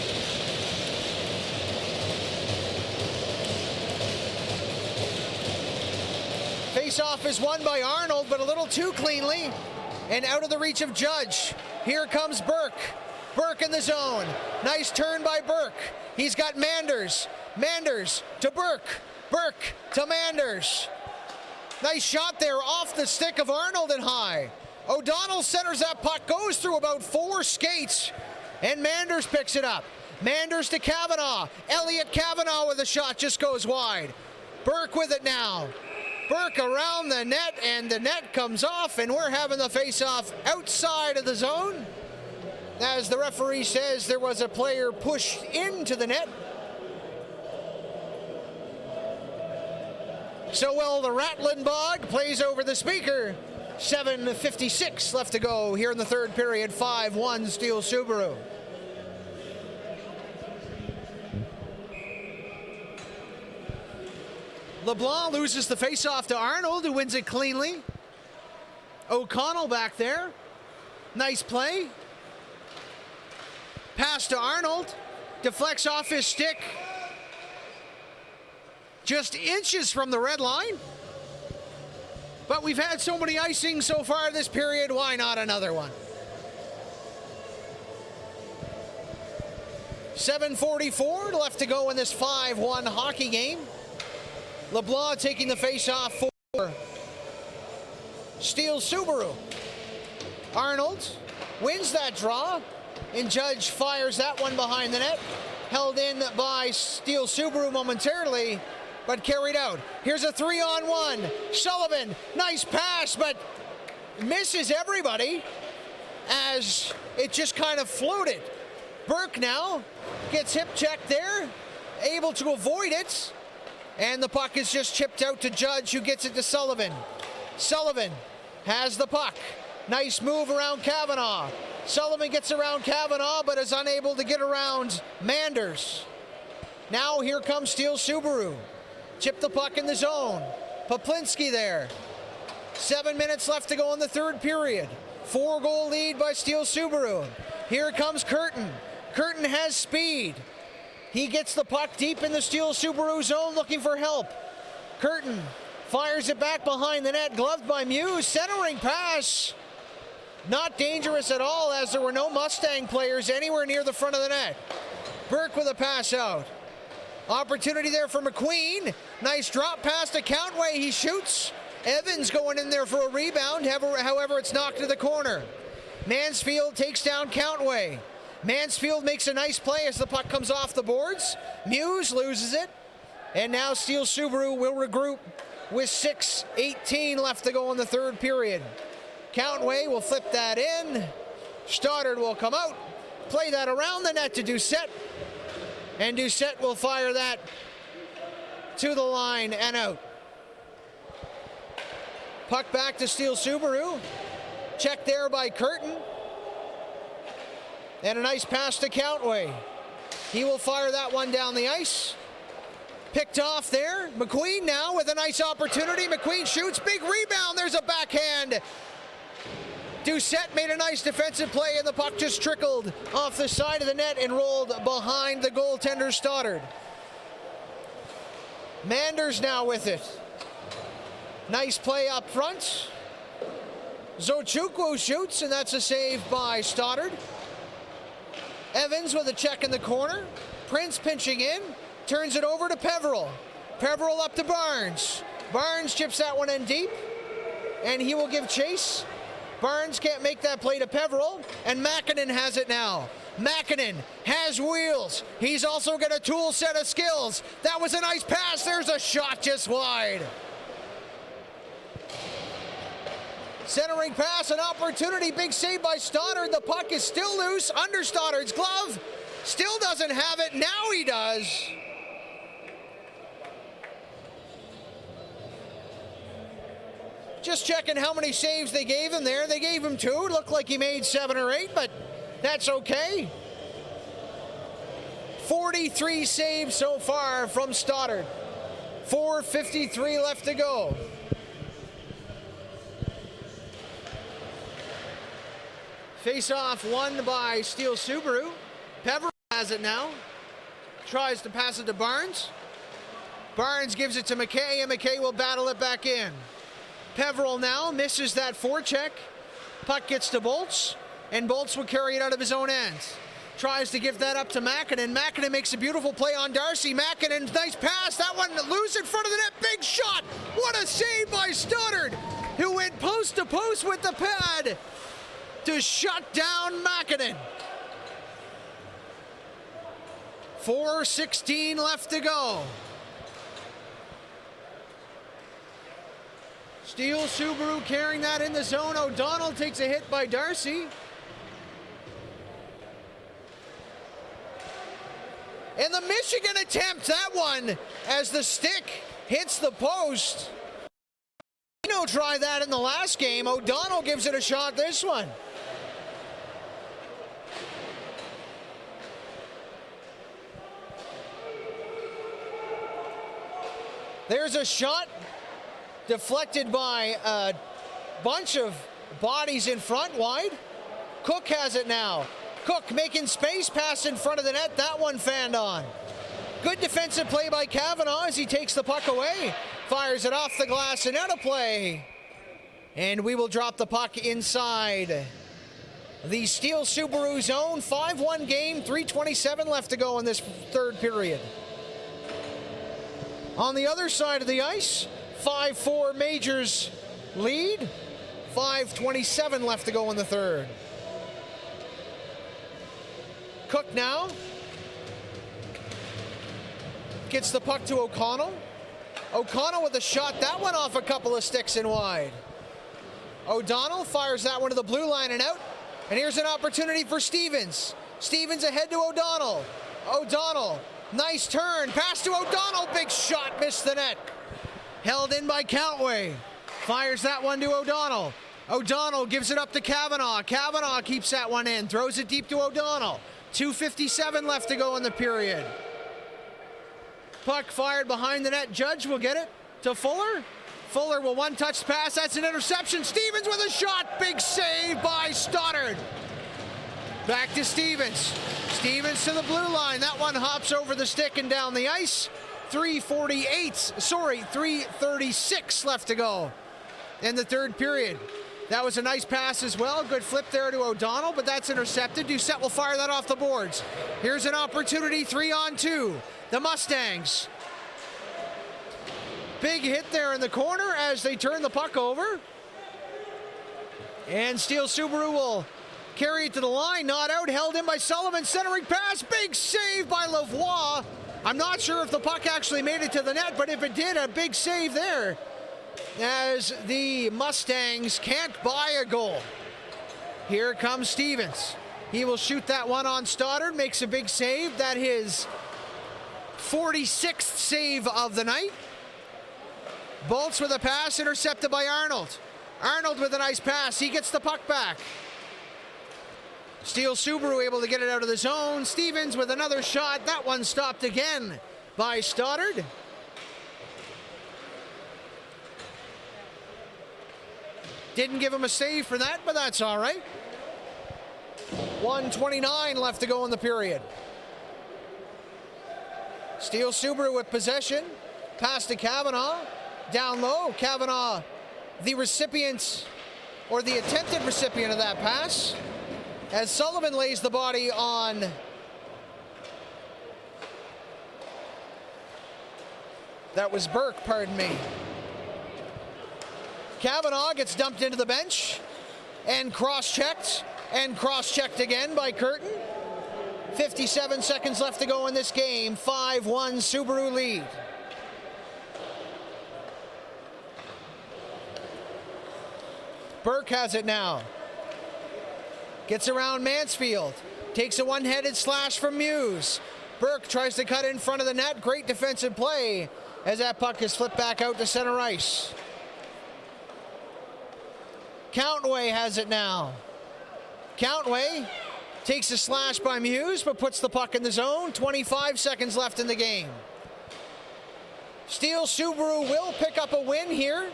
Face-off is won by Arnold, but a little too cleanly and out of the reach of Judge. Here comes Burke. Burke in the zone. Nice turn by Burke. He's got Manders. Manders to Burke. Burke to Manders. Nice shot there off the stick of Arnold and high. O'Donnell centers that puck, goes through about 4 skates, and Manders picks it up. Manders to Kavanaugh. Elliott Kavanaugh with a shot, just goes wide. Burke with it now. Burke around the net, and the net comes off, and we're having the face-off outside of the zone. As the referee says, there was a player pushed into the net. So well, the Rattlenbog plays over the speaker. 7:56 left to go here in the third period. 5-1 Steele Subaru. LeBlanc loses the faceoff to Arnold, who wins it cleanly. O'Connell back there. Nice play. Pass to Arnold. Deflects off his stick. Just inches from the red line. But we've had so many icings so far this period, why not another one? 7:44 left to go in this 5-1 hockey game. LeBlanc taking the face-off for Steele Subaru. Arnold wins that draw, and Judge fires that one behind the net. Held in by Steele Subaru momentarily, but carried out. Here's a 3-on-1. Sullivan, nice pass, but misses everybody as it just kind of floated. Burke now gets hip checked there, able to avoid it, and the puck is just chipped out to Judge, who gets it to Sullivan. Sullivan has the puck. Nice move around Kavanaugh. Sullivan gets around Kavanaugh, but is unable to get around Manders. Now here comes Steele Subaru. Chip the puck in the zone. Poplinski there. 7 minutes left to go in the third period. 4-goal lead by Steele Subaru. Here comes Curtin. Curtin has speed. He gets the puck deep in the Steele Subaru zone looking for help. Curtin fires it back behind the net, gloved by Muse. Centering pass. Not dangerous at all, as there were no Mustang players anywhere near the front of the net. Burke with a pass out. Opportunity there for McQueen. Nice drop pass to Countway. He shoots. Evans going in there for a rebound. However, it's knocked to the corner. Mansfield takes down Countway. Mansfield makes a nice play as the puck comes off the boards. Muse loses it. And now Steele Subaru will regroup with 6:18 left to go in the third period. Countway will flip that in. Stoddard will come out. Play that around the net to Doucette. And Doucette will fire that to the line and out. Puck back to Steele Subaru. Check there by Curtin. And a nice pass to Countway. He will fire that one down the ice. Picked off there. McQueen now with a nice opportunity. McQueen shoots. Big rebound. There's a backhand. Doucette made a nice defensive play, and the puck just trickled off the side of the net and rolled behind the goaltender Stoddard. Manders now with it. Nice play up front. Zochukwu shoots, and that's a save by Stoddard. Evans with a check in the corner. Prince pinching in. Turns it over to Peveril. Peveril up to Barnes. Barnes chips that one in deep, and he will give chase. Barnes can't make that play to Peveril, and Makinen has it now. Makinen has wheels. He's also got a tool set of skills. That was a nice pass. There's a shot just wide. Centering pass, an opportunity. Big save by Stoddard. The puck is still loose under Stoddard's glove. Still doesn't have it. Now he does. Just checking how many saves they gave him there. They gave him 2. It looked like he made 7 or 8, but that's okay. 43 saves so far from Stoddard. 4:53 left to go. Face-off won by Steele Subaru. Peveril has it now. Tries to pass it to Barnes. Barnes gives it to McKay, and McKay will battle it back in. Peveril now misses that forecheck. Puck gets to Bolts, and Bolts will carry it out of his own end. Tries to give that up to Makinen. Makinen makes a beautiful play on Darcy. Makinen, nice pass. That one loose in front of the net. Big shot. What a save by Stoddard, who went post to post with the pad to shut down Makinen. 4:16 left to go. Steele Subaru carrying that in the zone. O'Donnell takes a hit by Darcy. And the Michigan attempt, that one, as the stick hits the post. Try that in the last game. O'Donnell gives it a shot this one. There's a shot deflected by a bunch of bodies in front, wide. Cook has it now. Cook making space, pass in front of the net. That one fanned on. Good defensive play by Kavanaugh as he takes the puck away. Fires it off the glass and out of play. And we will drop the puck inside the Steele Subaru zone. 5-1 game, 3:27 left to go in this third period. On the other side of the ice, 5-4 Majors lead. 5:27 left to go in the third. Cook now gets the puck to O'Connell. O'Connell with a shot. That one off a couple of sticks and wide. O'Donnell fires that one to the blue line and out. And here's an opportunity for Stevens. Stevens ahead to O'Donnell. O'Donnell, nice turn. Pass to O'Donnell. Big shot, missed the net. Held in by Countway. Fires that one to O'Donnell. O'Donnell gives it up to Kavanaugh. Kavanaugh keeps that one in. Throws it deep to O'Donnell. 2:57 left to go in the period. Puck fired behind the net. Judge will get it to Fuller. Fuller will one-touch pass. That's an interception. Stevens with a shot. Big save by Stoddard. Back to Stevens. Stevens to the blue line. That one hops over the stick and down the ice. 3:36 left to go in the third period. That was a nice pass as well. Good flip there to O'Donnell, but that's intercepted. Doucette will fire that off the boards. Here's an opportunity, 3-on-2. The Mustangs. Big hit there in the corner as they turn the puck over. And Steele Subaru will carry it to the line. Not out, held in by Sullivan. Centering pass, big save by Lavoie. I'm not sure if the puck actually made it to the net, but if it did, a big save there, as the Mustangs can't buy a goal. Here comes Stevens. He will shoot that one on Stoddard, makes a big save. That his 46th save of the night. Bolts with a pass, intercepted by Arnold. Arnold with a nice pass. He gets the puck back. Steele Subaru able to get it out of the zone. Stevens with another shot. That one stopped again by Stoddard. Didn't give him a save for that, but that's all right. 1:29 left to go in the period. Steele Subaru with possession. Pass to Kavanaugh. Down low. Kavanaugh, the recipient, or the attempted recipient of that pass, as Sullivan lays the body on that was Burke, pardon me. Kavanaugh gets dumped into the bench and cross-checked again by Curtin. 57 seconds left to go in this game. 5-1 Subaru lead. Burke has it now. Gets around Mansfield. Takes a one-headed slash from Muse. Burke tries to cut in front of the net. Great defensive play as that puck is flipped back out to center ice. Countway has it now. Countway takes a slash by Muse, but puts the puck in the zone. 25 seconds left in the game. Steele Subaru will pick up a win here.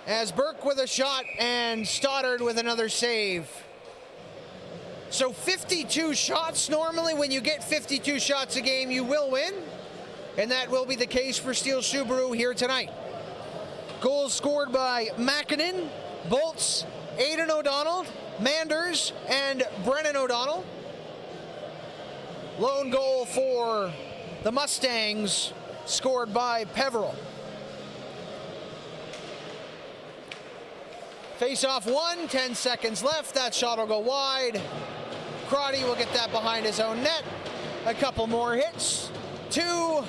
As Burke with a shot and Stoddard with another save. So 52 shots. Normally when you get 52 shots a game, you will win. And that will be the case for Steele Subaru here tonight. Goals scored by Makinen, Bolts, Aidan O'Donnell, Manders, and Brennan O'Donnell. Lone goal for the Mustangs scored by Peveril. Face-off 1, 10 seconds left. That shot will go wide. Crotty will get that behind his own net. A couple more hits. 2-1,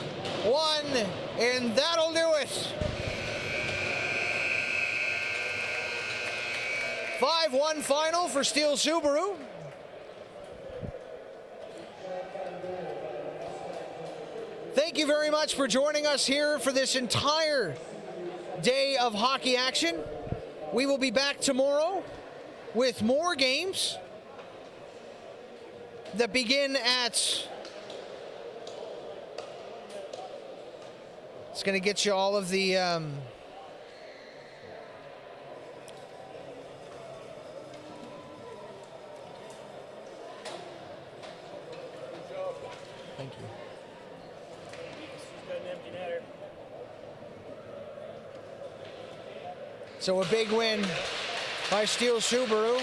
and that'll do it. 5-1 final for Steele Subaru. Thank you very much for joining us here for this entire day of hockey action. We will be back tomorrow with more games that begin at... It's going to get you all of the... Thank you. So a big win by Steele Subaru.